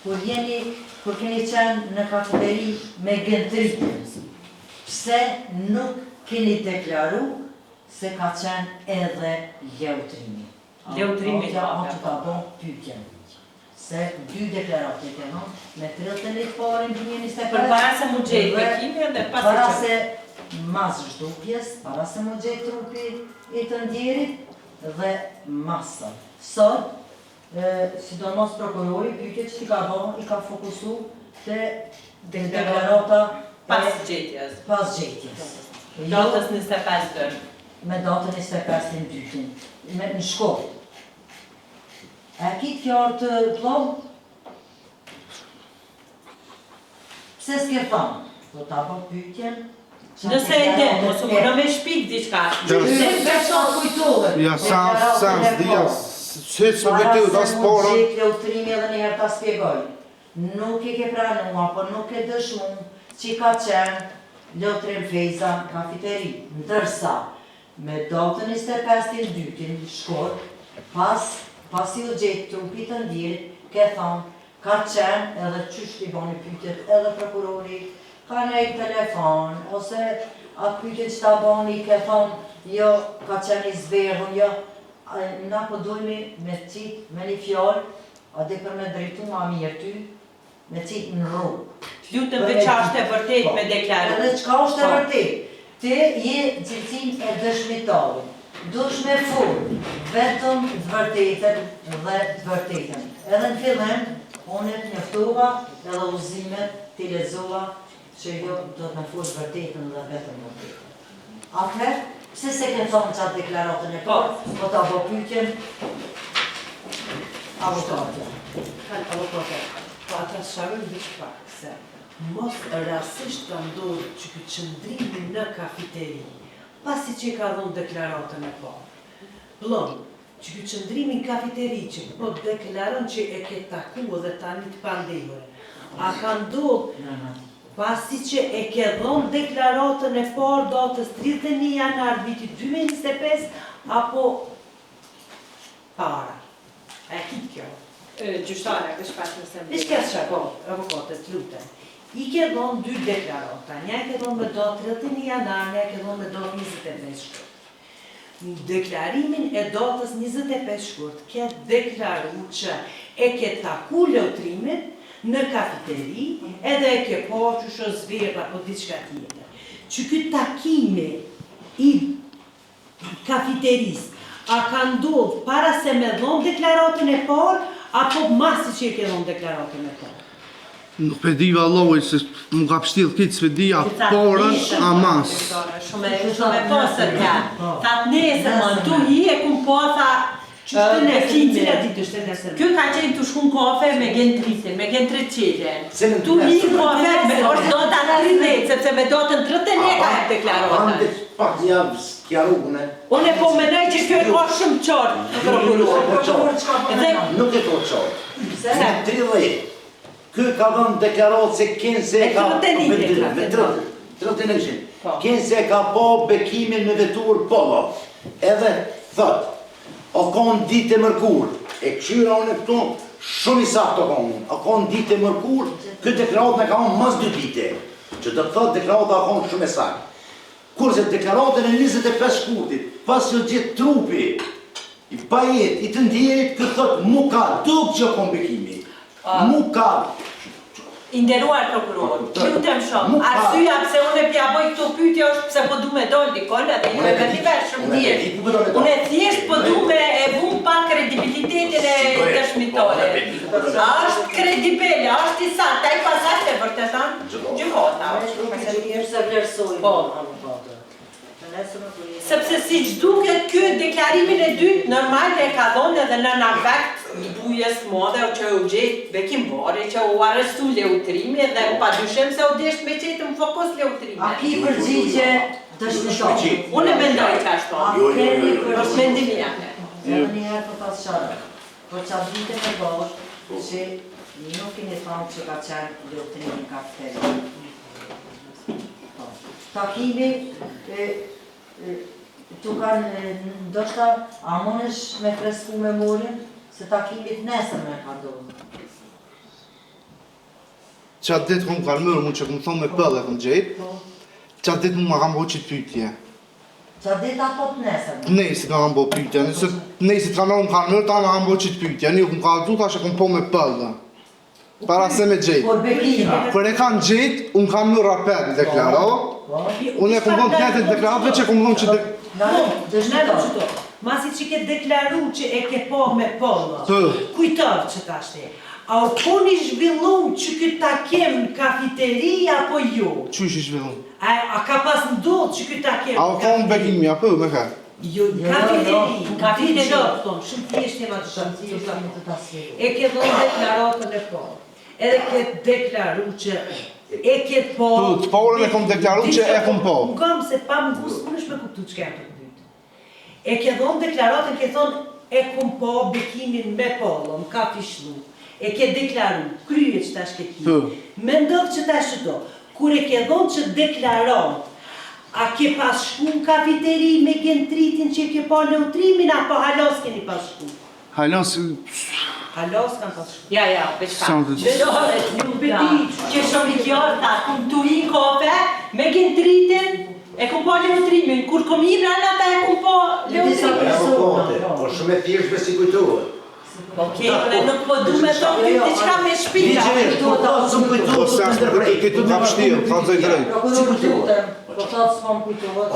kur keni qenë në kafeteri me gëndritë, pse nuk keni deklaru se ka qenë edhe leutrimi? Leutrimi ka që ka bon pyetjen. Se dy deklarate ke dhënë me 31 parin 2025. Për para se mu gjejt bekimi dhe pasi para që... se mas zhdukjes, para se mu gjejt trupi i të ndjerit dhe masa. Sot, sidomos prokurori, pyetje që ti ka bon, i ka fokusu të deklarata Pas gjetjes. Pas gjetjes. Datës 25 dërë. Me datën 25 të dytin. Në shkollë. E kitë fjarë të plomë? Pse s'ke thamë? Do t'a po pyetjen? Nëse e dhe, mos u më me shpik diqka. Në person kujtohet. Ja, sans dhja, që të kujtohet, Para as se pora. mund gjetë leutrimi edhe njëherë ta spjegoj. Nuk e ke pranua, po nuk e dëshmu që ka qenë leutrim Fejza në kafeteri. Ndërsa, me datën 25 të dytin, shkot, pasi u gjetë trupit të ndjerit, ke thonë, ka qenë edhe qysh t'i bani pyetjet edhe prokurori, ka nejtë telefon, ose atë pyetjet që ta bani, ke thonë, jo, ka qenë i zverhën, jo, na po dojmi me qitë, me një fjallë, a dhe për me drejtu ma mirë ty, me qitë në rrugë. Lutëm veç ashtë e vërtet me deklaru. Edhe qka është e vërtet? Ti je cilësin e dëshmitarit. Dush me full, vetëm të vërtetën dhe të vërtetën. Edhe në fillim, unë e të njoftova edhe uzimet t'i lexova që jo do të me full vërtetën dhe vetëm vërtetën. Atëherë, pse se ke thonë qatë deklaratën e parë, po t'a bo pyetjen avokatja. Avokatja, po ata sharën vishë pak, se mos rasisht ka ndodhë që këtë qëndrimi në kafeteri, pasi që ka dhënë deklaratën e parë. Plon, që këtë qëndrimi në kafeteri që po deklaron që e ke taku dhe tani të pandehore, a ka ndodhë pasi që e ke dhënë deklaratën e parë datës 31 janar vitit 2025, apo para? E kitë kjo? Gjyshtare, kështë pas nëse më... Ishke së shako, avokatët, lutem. I ke dhënë dy deklarata, një ke dhënë me datë 31 janar, një ke dhënë me datë 25 shkurt. Në deklarimin e datës 25 shkurt, ke deklaru që e ke taku leutrimin në kafeteri, edhe e ke po që shë zverë apo diçka tjetër. Që këtë takimi i kafeteris, a ka ndodhë para se me dhënë deklaratën e parë, apo masi që e ke dhënë deklaratën e parë? Nuk pe di valloj se më ka pështill kitë s'pedia porën amas. Shumë e posër ka. Thatë nesër, më tu hi e kum po, tha, qështë në cila ditë është e nesër. Kjo ka qenë të shkun kafe me gen tritin, me gen 300. Tu hi kafe me është do të 30, sepse me do të 31 ka e deklarata. Pak një skjarune. Unë e po menoj që kjo është shumë qartë të prokuruar. Nuk e to qartë. Se 30. Ky ka dhënë deklaratë se Kense ka... Me 31. Kense ka po bekimin me vetur polo. Edhe thot, o konë ditë e mërkur. E këshyra unë e këtu shumë i sakto konë. O konë ditë e mërkur, këtë deklaratë me ka unë mas 2 dite. Që të thot deklaratë a konë shumë e sakto. Kurse deklaratën e 25 shkurtit, pas që gjithë trupi, i pajet, i të ndjerit, këtë thot mu ka duk që konë bekimi. Mu ka... Inderuar prokuror, lutem shumë, arsyeja pse unë e pja boj këto pyetje është pse po du me dojnë dikon, edhe ju e me diverë shumë djesh. Unë e thjesht po du me e vun pa kredibilitetin e dëshmitore. A është kredibile, a është i sartë, a i pasat e vërtetan? Gjykota. Se vlerësoj. Po. Sepse si që duket kjo deklarimin e dytë, normal e ka dhonë edhe në nafekt bujes modhe që u gjetë bekim bore, që u arrestu leutrimi dhe pa dyshem se u desht me qetë më fokus leutrimi. A ki përgjigje dëshmitore? Unë e mendoj që ashtu. është mendimi jane. Edhe njëherë për pas sharë, për që atë vite me bashkë, që nuk keni thamë që ka qenë leutrimi kafteri. Takimi, tu kanë ndoshta a mënesh me fresku memorin se takimit nesër me ka dohë. Qatë ditë këmë kanë mërë mu që këmë thonë me pëllë e këmë gjetë, qatë ditë mu ma kam bo qitë pytje. Qatë ditë ato të nesër? Nesi ka kam bo pytje, nëse nesi të kanë mërë, ta ma kam bo qitë pytje, një këmë ka du ta që këmë po me pëllë. Para se me gjetë. Por bekime. Për e kanë gjetë, unë kam mërë rapet në deklaro, unë e këmë bënë të netit deklaratëve që këmë thonë që Dëshmitor. Masi që ke deklaru që e ke po me polo, kujtov që ta shte. A o koni zhvillu që këtë takem në kafiteri apo jo? Qysh i zhvillu? A ka pas ndodhë që këtë takem? A o konë bekimi, apo me ka? Jo, kafiteri, shumë thjesht tema të shumë. E ke dhënë deklaratën e po. Edhe ke deklaru që e ke po... Të porën e kom deklaru që e kom po. Më kam se pa më gusë, më nëshme kuptu që kemë të dytë. E ke dhënë deklaratën, ke thonë e kom po bekimin me polo, më ka fishlu. E ke deklaru, kryje që ta shketi. Me ndodhë që ta shëto, kur e ke dhënë që deklaron, a ke pas shku në kafiteri me gentritin që ke po neutrimin, apo halos keni pas shku? Halos... Halos kanë pas shku. Ja, beqka. Nuk bedi, që shumë i kjarë, ta kum tu i kofe, me gentritin, e kum po leutrimin, kur kom i brana ta e kum po leutrimin. Po shumë e thjeshtë si kujtohet. Okej, unë nuk po du me thonë këtë diqka me shpika. Po se ashtë në këtë ka pështirë, ka të zëjtë drejtë. Po thotë s'pon kujtohet.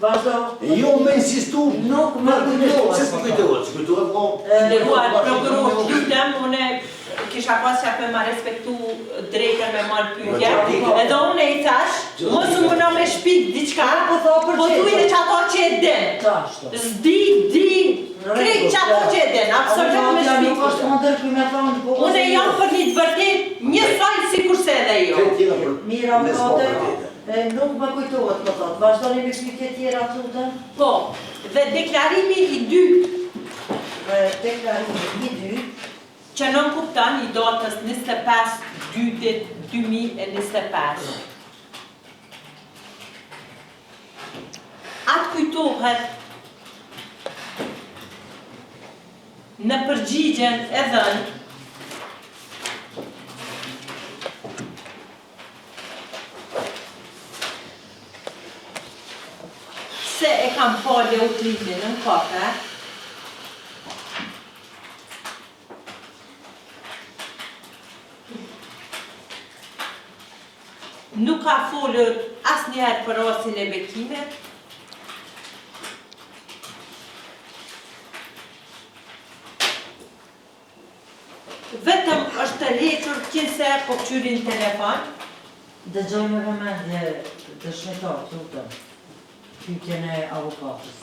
Vazhdo. Jo me insistu. Nuk me kujtohet. Se s'kujtohet, po. Nderuar prokuror, lutem, unë kisha pas që apë ma respektu drejtën me marrë pyetje, edhe unë e i thash, mos u mëna me shpik diqka, po dujnë që ato që e den. Zdi, krejt që ato që e den, absolut me shpik. Unë e jam për një të vërtet, njësoj si kurse edhe jo. Mira më thote, nuk më kujtohet më thotë, vazhdoni me pyetje tjera të lutën? Po, dhe deklarimi i dytë. Deklarimi i dytë, që nën kuptan i datës 25/2/2025. Atë kujtohet në përgjigjen e dhënë se e kam pa leutrimin në kafe, nuk ka folur asnjëherë për rastin e bekimit. Vetëm është tërhequr qëse po këqyrin telefon? Dëgjoj me vëmendje dëshmitar, tutëm, pyetjen e avokatës.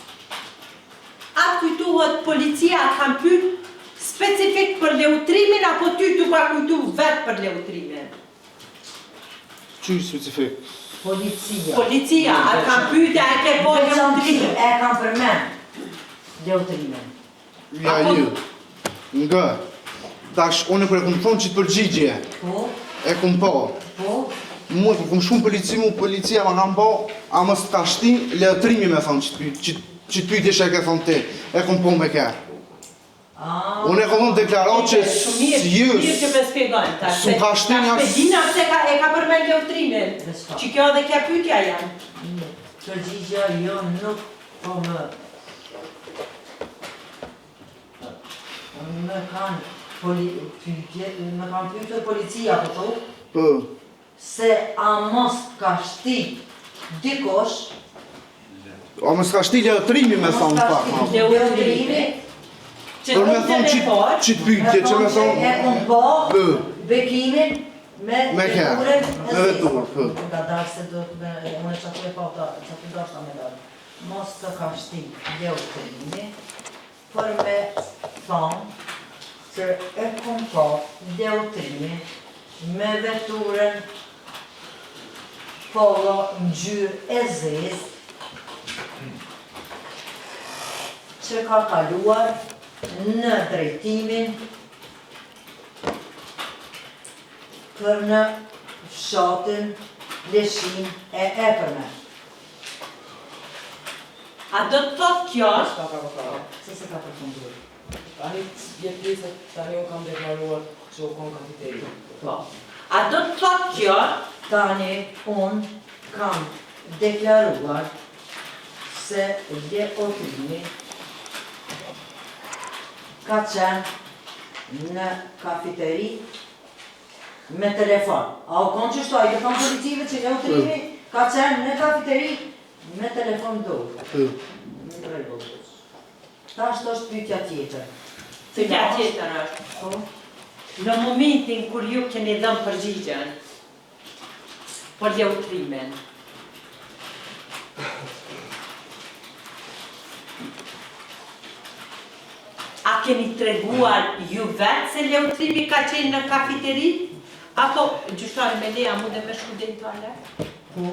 A kujtuhet policia kam pyet specifik për leutrimin apo ty t'u ka kujtu vetë për leutrimin? Qysh specifik? Policia. Policia, a kam pyet e ke po leutrimin? E kam përmend leutrimin. Ja ju. Nga. Tash, unë kur e kum thonë që të përgjigje, Po, e kum po. po, Mua kur kum shumë policia ma kam po, a mos ta shtin leotrimi me thonë që të pyetjesh e ke thonë ti. E kum po me ke. Unë e kom deklarat që Mirë që me spjegojnë tash. Su ka shtenja... Dina pse e ka përmend leutrimin. Që kjo dhe kja pyetja janë. përgjigja jo nuk po më kanë pyetur policia po se a mos ka shti dikosh. A mos ka shti leotrimi me thonë pak. Leotrimi. Për me thonë që të pyetje, që me thonë... E kom po bekimin me veturën. Me veturë, Nga darë se do të me... Unë e që atë e pa ta, që atë dashta me darë. Mos të ka shti leotrimi për me thonë që e kom po leotrimi me veturën polo në gjyrë e zezë që ka kaluar në drejtimin për në fshatin Leshin e Epërme. A do të thotë kjo? Se se ka përfunduar. Tani jetë pjesë tani unë kam deklaruar që u kon kafeteri. Po. A do të thotë kjo? Tani unë kam deklaruar se leotrimi ka qenë në kafeteri me telefon. A u konë qështu, a i të konë policive që leotrimi ka qenë në kafeteri me telefon dorë. Në regullë. Ta është pyetja tjetër. Pyetja tjetër është. Në momentin kur ju keni dhënë përgjigjen për leutrimin, a keni treguar ju vetë se leutrimi ka qenë në kafeteri? Apo, gjyqtari me leja munde me shku deri tale? Po.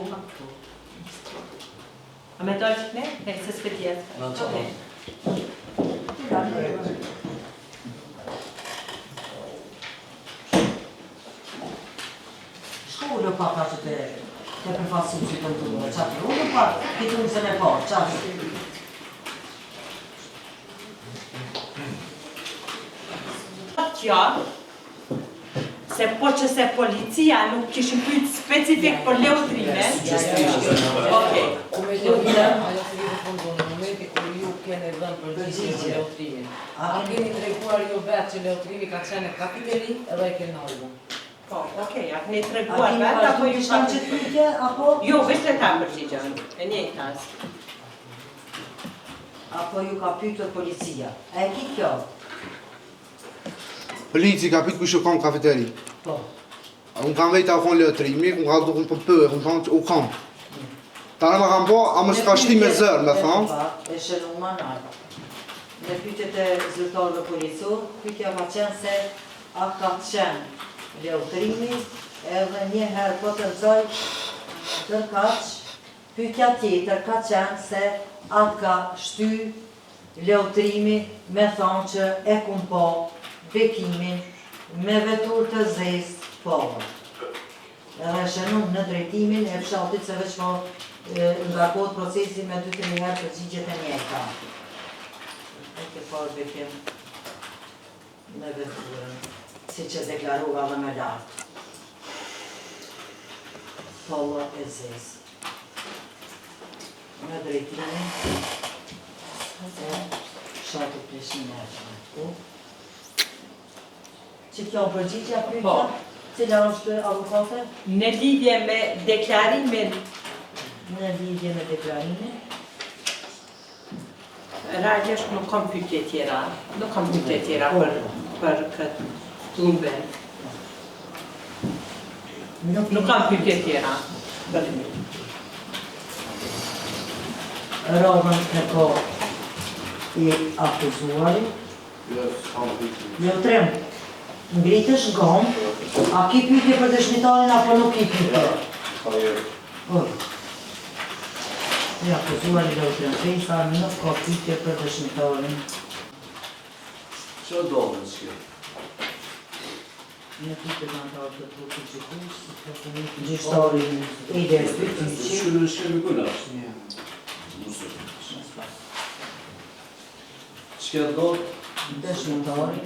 A me dojë që ne? E, se s'pe tjetë. Shkollu paka që të përfasim që të të në qatë. Unë pak, këtë unë se me parë, qatë. Kjo, se po që se policia nuk kishin pyet specifik për leutrimin. Okej. Ku me leutrimin, ajo se vjetë fundon, në momenti kur ju kene dhënë përgjigje për leutrimin. A keni treguar ju vetë që leutrimi ka qenë në kafeteri edhe e keni ardhur? Po, okej, a keni treguar vetë apo ju shtam që pyetje apo? Jo, veç le ta përgjigjen, e njëjtas. Apo ju ka pyetur policia. A e ki kjo? Polici ka pyet kush u kon kafeteri. Po. Unë kam vetë u kon leotrimi, unë ka duke për pëve, unë thonë që u kon. Ta në ma kam po, a mos ka shti me zërë, me thonë. E shëllu ma nalë. Në pyetjet e zyrtarëve policor, pyetja ka qenë se a ka qenë leotrimi, edhe një herë po të nëzoj tërkaq, pyetja tjetër ka qenë se atë ka shty leotrimi me thonë që e kum po bekimin me vetur të zezë polo. Edhe shënum në drejtimin e fshatit se veç po nga kohët procesi me 2-3 herë përgjigjet e njëjta. E ke parë bekim me veturën, si që deklarova dhe me lartë. Polo e zezë. Në drejtimin e fshatit Leshin e Epërme. Që kjo përgjigja pyetja, cila është avokate? Në lidhje me deklarimin, realisht nuk kam pyetje tjera për këtë tunve. Nuk kam pyetje tjera. Radhën e ka i akuzuarit. Leotrem, ngritësh gom, a ki pyetje për dëshmitarin apo nuk ki pyetje? I akuzuarit Leotrem Fejsa nuk ka pyetje për dëshmitarin. Që do të shkjo? Në pyetje kanë të altë të trupit gjykus, gjyshtari i despit, Shkjo këna. Shkjo do dëshmitari,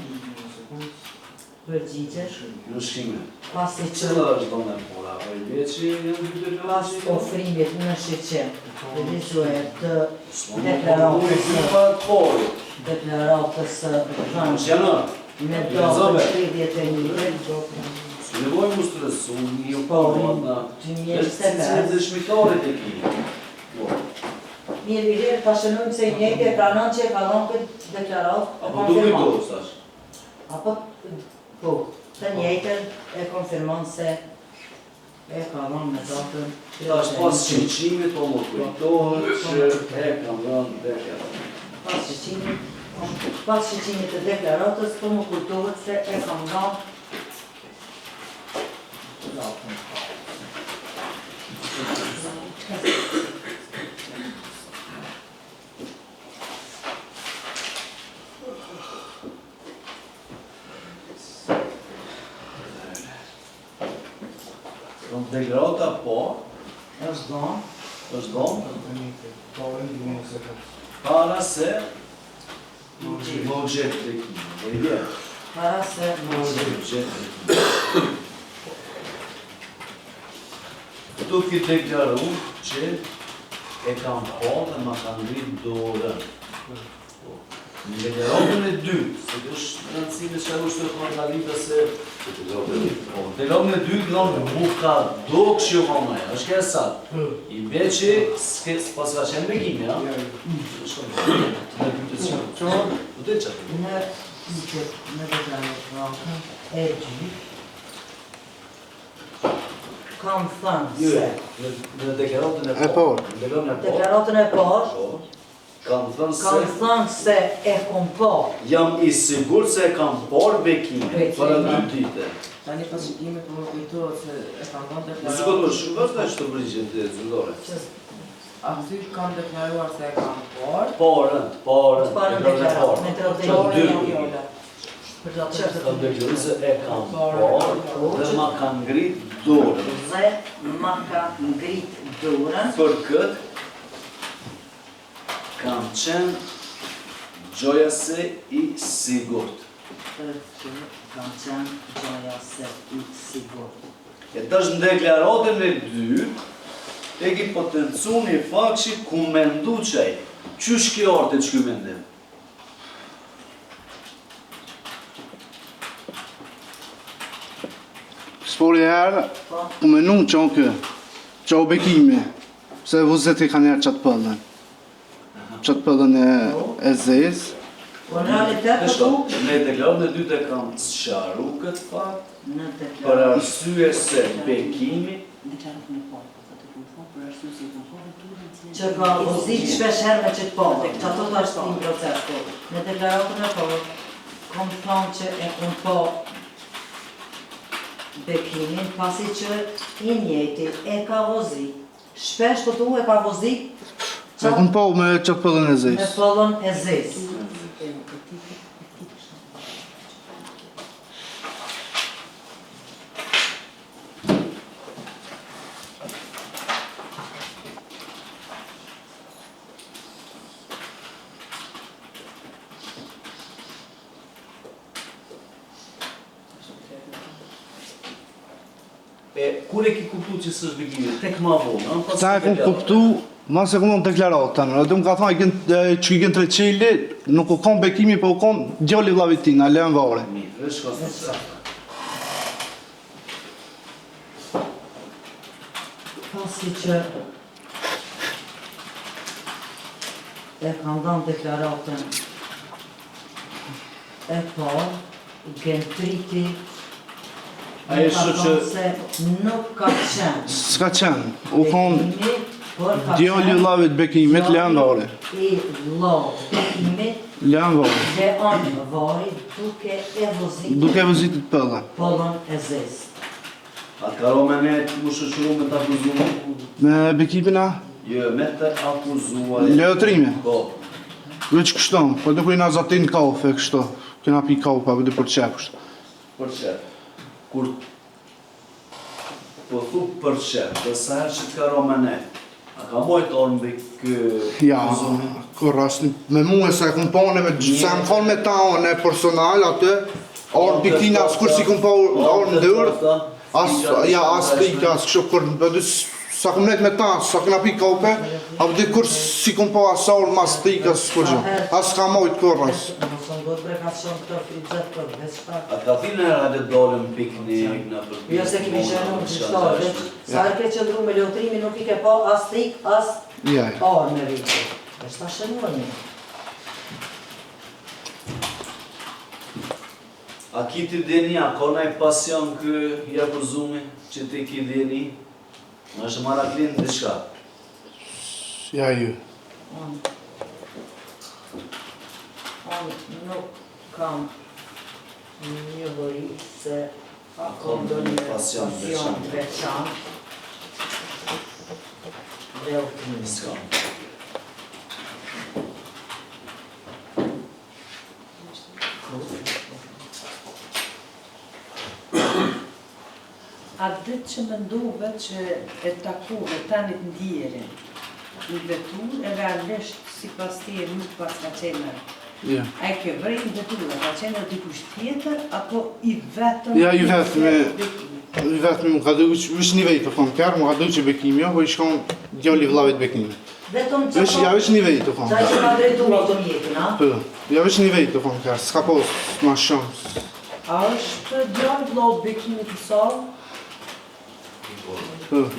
përgjigjesh, në shkime. pasi që Cëla është do me pora, o i veqi janë dy të pas lëgjë? ofrimit në shqeqen, të vizuet të deklaratës Mos janë, me datën 31 s'ke nevojë mu stresu, një parë na... Është cilë dëshmitarit e ki. Mirë vire, ta shënujmë se i njëjtë e pranon që e ka dhënë këtë deklaratë Apo duke i do, stash? Apo, po, të njëjtën e konfirmon se e ka dhënë me datën Tash pas qëqimit, po më kujtohet që e kam dhënë deklarat. Pas shqeqimit të deklaratës, po më kujtohet se e kam dhënë datën. Deklarata po, Është dhënë, është dhënë, para se më gjetë të kime. E vje? para se Më gjetë të kime. Këtu ki deklaru që e kam po dhe ma kam ngrit dorën. Në deklaratën e dytë, se është rëndësime që është të margarita se... Deklaratën e dytë nëmë mu ka do këshjo mamaja, është kërë satë. I veqi pas ka qenë begimi, ja? Në deklaratën e dytë kam thënë se Në deklaratën e parë. deklaratën e parë Kam thënë se e kom po. Jam i sigur se e kam por bekime, para 2 dite. Tani pas shikimit po më kujtohet se e kam dhënë Në deklaratë. sekundë më shumë vërsta që të brigjen të zëndore. Aty kam deklaruar se e kam por. Porën, Parën deklaratë, me të Kam deklaru se e kam por dhe ma kam ngrit dorën. Dhe ma ka ngrit dorën Për këtë, kam qenë gjoja se i sigurt. për që kam qenë gjoja se i sigurt. E tash në deklaratën e dytë, e ki potencu një fakshi ku mendu qaj. Qysh kjo arte që kjo mendim? Spori herë, u menu qonë kë, që o bekimi, se vuzet i ka njerë qatë pëllën. Qatë pëllën e zezë. Po në realitet të tu, Me deklaratën e dytë e kam sqaru këtë fakt, në për deklaratë arsye se bekimi që ka vozit shpesh herë me qëtë pate, që ato të është një proces, po. Në deklaratën e parë, kom thonë që e kom po bekimin, pasi që i njëti e ka vozit. Shpesh të tu e ka vozit E kun po me qatë pëllën e me zezë. pëllën e zezë. Kur e ki kuptu që së është bekimi, tek ma vonë, Sa e kun kuptu, ma se kun deklaratën, edhe më ka thonë që i gënë tre qeli, nuk u kon bekimi, po u kon djoli vllavit tina, Leon Vare. Mirë, është ka Pasi që e kam dhënë deklaratën e parë, gentriti Ai është që se nuk ka qenë. S'ka qenë. U konë Bekimi, por ka djali vllavit Bekimit, Lean Vari. I vllavit Bekimit Lean Vari. dhe anë vari duke e vozit Duke vëzitit pëllë. pollën e zezë. a ka romenet mu shëshru me të akuzuar? Me Bekimin a? Jo, me të akuzuar. Leotrimi. Po. Veç kështu, po nuk rina zatin kafe kështu. Kena pi kafe, pa vëdi për qep kështu. Për qep. Kur po thu për qep, dhe sa herë që t'ka romenet, a ka mojtë orë mbi kë Ja, kur asni, me mu e se e kum pone, se më thonë me ta one personal atë, orë piktina, as kur si kum pa orë në dërë, as tika, as kështu kur, sa kum net me ta, sa këna pi kafe, a vëdi kur si kum pa as orë mas tika, as kur gjë, as ka mojtë kur as. Nësën godë bre ka shumë të frizet për veç pak. A ka finë herë atë dolem piknik në për Jo se kemi qenë në qështarë, veç sa e ke qëndru me Leotrimi nuk I ke pa as tik, as Ja, orë me vitë. E shta shënuar një. A ki ti djeni, a ka naj pasion kë i akuzumi që ti ki djeni? Në është maraklin dhe shka? ja ju. Unë nuk kam një vëri se A ka ndonjë pasion veçan Leotrimi. S'ka. A ditë që më ndove që e takuve tanit ndjerin, I vetur e realisht si pas tije nuk pas ka qenë. Ja. A I ke vrejt në vetura, ka qenë dikush tjetër, apo I vetëm... Ja, I vetëm më ka du, vish një vejtë të thonë kërë, më ka du që Bekimi jo, po I shkon djali vllavit Bekimi. Vetëm që Ja, vish një vejtë të thonë Qaj kërë. që ka drejtu me të mjetin, a? Po, ja, vish një vejtë të thonë kërë, s'ka pos ma shumë. A është djali vllau Bekimit I sallë?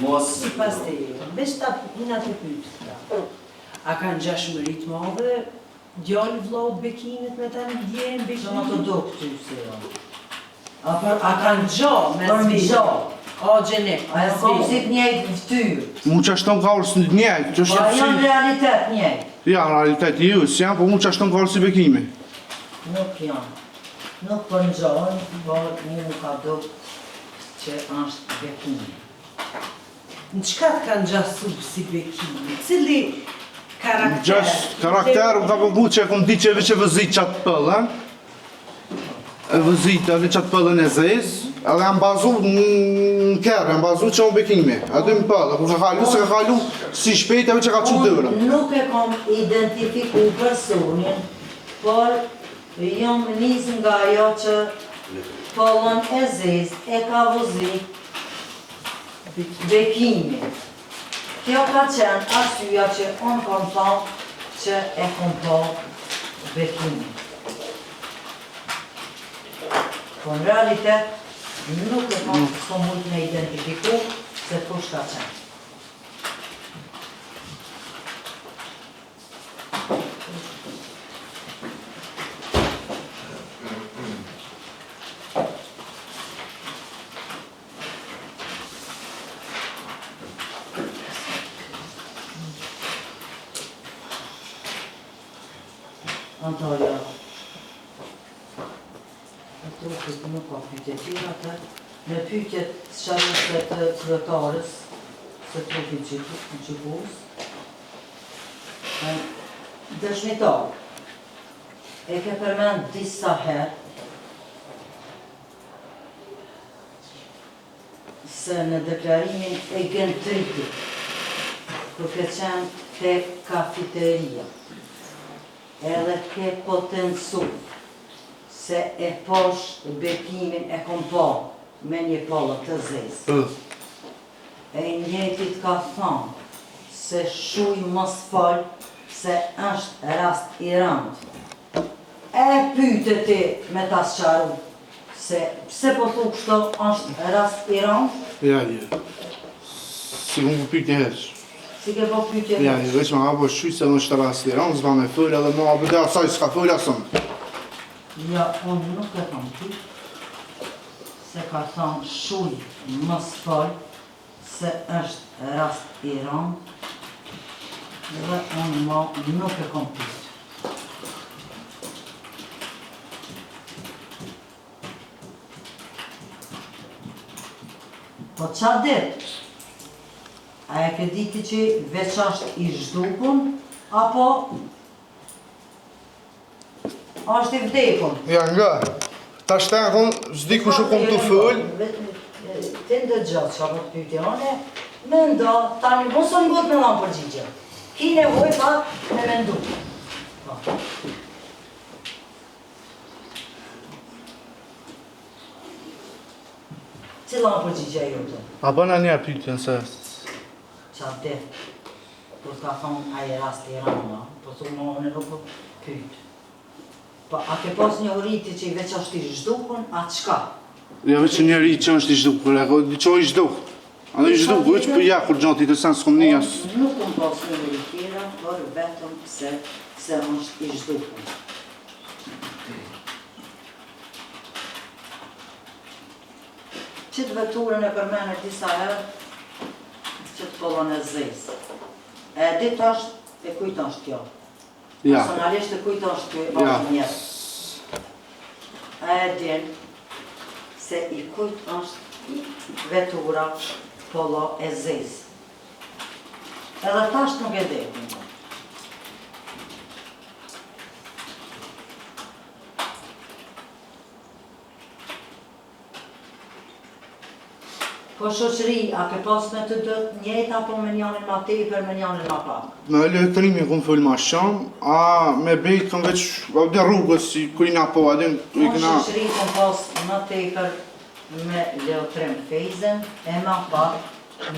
Mos, Si pas tije, veç ta puna të pytë. A kanë gjashmërit madhe, djali vllau Bekimit me ta ndjerin Që më të Bekimit? do këty se jo. A kanë gjo me Për një zvijë? gjo. O gjenek, A e kom si të njejtë vëtyrë. Mu që ashton ka orë së njëjtë, që Pa janë shqipësi... realitet njejtë. Ja, në realitet ju, si janë, po mu që ashton ka orë si Bekimi. Nuk janë. Nuk për në gjojnë, por një nuk ka do që është Bekimi. në qka të kanë gjasu si Bekimi? Cili karakter? Gjash karakter, më ka përbu që e kom di që e veç e vëzit qatë pëllën, e vëzit edhe qatë pëllën e zezë, edhe jam bazu në kërë, jam bazu që o Bekimi, edhe më pëllë, ku ka kalu, se ka kalu si shpejt edhe që ka që dërën. Unë nuk e kom identifiku personin, por jam nisë nga ajo që pollën e zezë e ka vëzit Bekimi. Kjo ka qenë arsyeja që unë kom thonë që e kom po Bekimi. Po në realitet nuk e kom s'kom mund me identifiku se kush ka qenë. Antalya. E trupit nuk ka pyetje tjera atë. Në pyetjet sharruse të kryetarës së trupit gjykatës. Dëshmitar. E ke përmend disa herë se në deklarimin e Gentritit, kur ke qenë te kafiteria, edhe ke potencu se e posh Bekimin e kom pa me një pollë të zezë. E njëjtit ka thonë se shuj mos fal se është rast I rëndë. E pyte ti me ta sqaru se pse po thu kështu është rast I rëndë? Ja, ja. Si më pyetje heq. Si ke po pyetje? Ja, ja, veç më apo shuj se në është rast I rëndë, zba me fëllë edhe më abë dhe asaj s'ka fëllë asëm. Ja, unë nuk e kam ty. se ka thonë shuj mos fol, se është rast i rëndë, dhe unë nuk e kom pyet. Po qa dit? A e ke diti që veç është i zhdukun, apo është i vdekun? Ja, nga. Ta shtekon, zdi ku shu kom të fëll. Ti ndëgjotë që apë të pyetje one, me ndo, tani mos o ngot me lanë përgjigje. Ki nevoj pak me mendu. Cila në përgjigje e jote? A bëna njerë pyetjen se... Qa dhe, kur ka thonë aje rast i rama, po thunë më në nuk pyet. Po a ke pas një horiti që i veç është i zhdukun, atë shka? Ja veç njeri që është i zhdukur, e që i zhduk. A në i zhduk, veç për ja kur gjatë i të sen s'kom një asë. Nuk kom pas një horiti tjera, por vetëm se është i zhdukun. Qitë veturën e përmene disa herë, qitë kolon e zezë. E ditë është, e kujtë është kjo? Ja. Personalisht e kujtë është kjo bashkë njerë. E din se i kujtë është vetura polo e zezë. Edhe tash nuk e dhe. Po shoqëri, a ke pas me të dëtë njëjtë apo me njanin ma tepër, me njanin ma pak? Me letrimi kom fëll ma shumë, a me bejt kom veç dhe rrugës si kurina po adin. Po shoqëri kom pas ma tepër me leotrim fejzen, e ma pak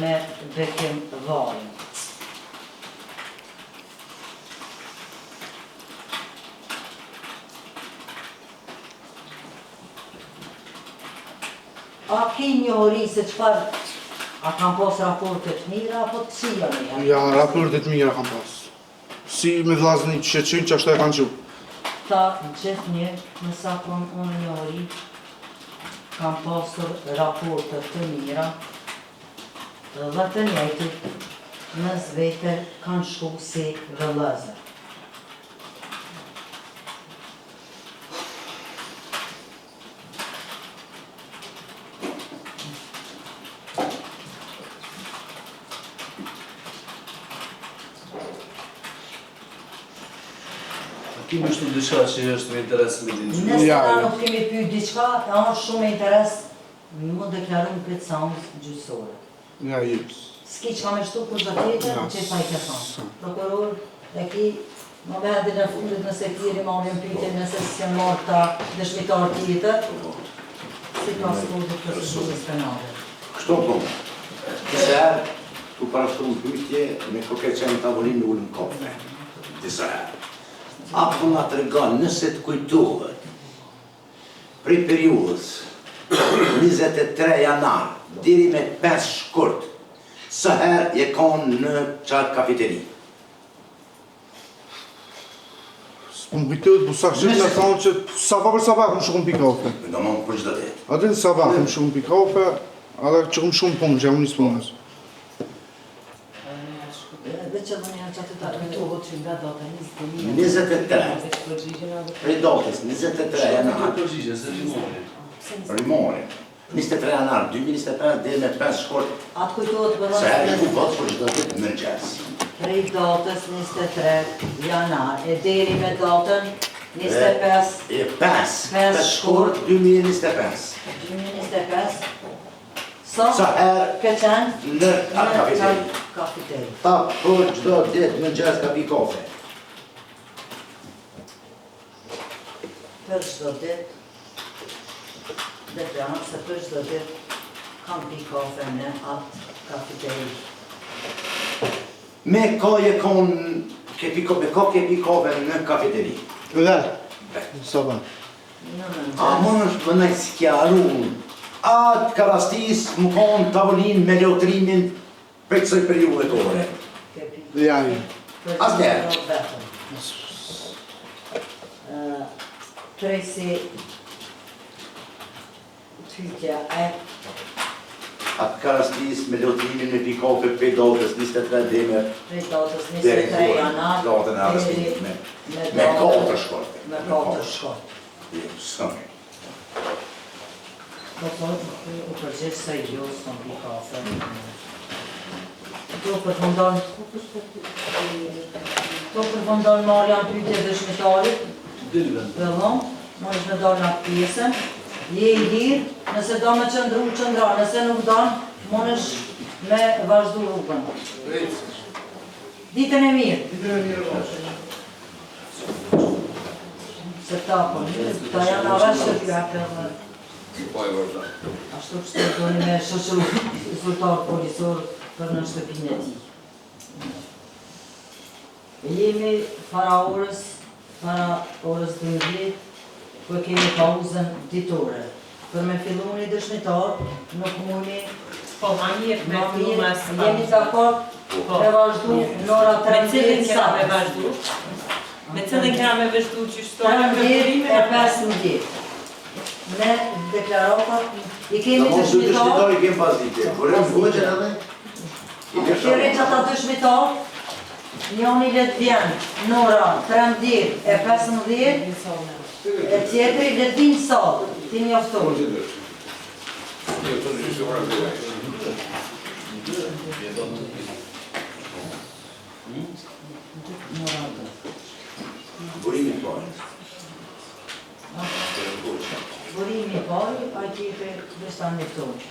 me bekim varin. A ki një hori se qëfar, a kam pas raportet mira, apo të kësia me janë? Ja, raportet mira kam pas. Si me vlazni që qënë që ashtu e kanë që. Ta gjithë një, nësa kon unë një hori, kam pasur raportet të mira, dhe të njëjtë, në zvete kanë shku si vëllëzër. Kemi shtu diçka që është me interes me dinë. Nëse na nuk kemi pyet diçka, është shumë interes, më deklarum këtë seancë gjyqësore. Ja, jipës. S'ki që kam e shtu kur të tjetër, që pa i ke thonë. Prokuror, dhe ki, më vedhe në fundit nëse kjeri marrin pyetje nëse s'ke marrë ta dëshmitar tjetër, si ka studit procedurës penale. Kështu po. Disa herë, tu parashtu në pyetje, me koke qenë tavolin në ullën kofe. Disa herë. Apo nga të regon, nëse të kujtohet, prej periudës 23 janar, diri me 5 shkurt, së herë je konë në qatë kafeteri. S'pëm kujtojt, po sa kështë me thonë që sabah për sabah këm shumë pi kafe. Do më për gjithë dhe. Adin sabah këm shumë pi kafe, edhe që këm shumë punë, që jam njësë punës. Dhe që dhe një që të të kujtohet që nga data 23. Prej datës 23 janar. Përgjigje, se rimori. Rimori. 23 janar 2025 dhe me 5 shkurt. atë kujtohet për Se herë ku votë për gjithë dhe në gjesë. prej datës 23 janar, e deri me datën 25 5 shkurt 2025. 2025, sa herë ke qenë në atë kafeteri. kafeteri. Ta për gjdo ditë në gjesë ka pi kafe. Për çdo ditë, dhe planë se për çdo ditë kam pi kafe në atë kafeteri. Me ka je konë, me ka ke pi kafe në kafeteri. Dhe, sabah. A më është më nëjë s'kjaru, atë ka rastis më konë tavolin me leotrimin për kësoj periude tore. Ja, ja. As njerë. Prej si pyetja, Atë ka rastis me lotrimin me pikape për datës 23 dime prej datës deri 23 janar, datën e arrestimit me 4 shkort. me 4 shkort. Sëmi. Do thotë, u përgjesh se jo s'kom pi kafe. Do përfundon marrja në pyetje dëshmitarit, vëllon, më është me dalë në atë pjesën, je i lirë, nëse do me qëndru, qëndra, nëse nuk do, më është me vazhdu rrugën. Ditën e mirë. Se ta po mirë, ta janë avash të pjake dhe... Ashtu që të doni me shoqëru zyrtar policor për në shtëpinë e tij. Jemi para orës 12, ku kemi pauzën ditore. Për me fillu një dëshmitar, nuk mundi... Po, ma mirë me fillu ma së pa. Jemi dakord me vazhdu në ora 13 kena me vazhdu? Me cëllën kena me vazhdu që shtojnë me 13 e 15. Me deklaratat, i kemi dëshmitar... Dëshmitar i kemi pas dite. Kërëm vëgjën edhe? Kërë që ata dëshmitar, njoni letë vjen në ora 13 e 15, e tjetëri letë vinë salë, ti njoftojnë. Burimi parë. Burimi parë, a tjetëri dhe shta njoftojnë.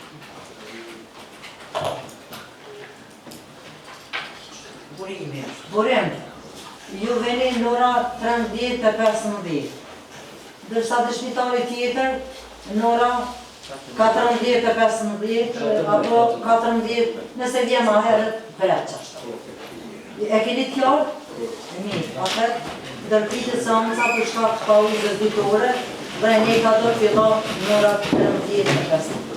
Burim, ju veni në ora 13 e 15, dërsa dëshmitari tjetër në ora 14 e 15, apo 14, nëse vjen ma herët vreq ashtu. E keni t'jarë? E mirë, atër dërpitet samësa për shkak të pauzës ditore, dhe ne ka do t'filla në ora 13 e 15.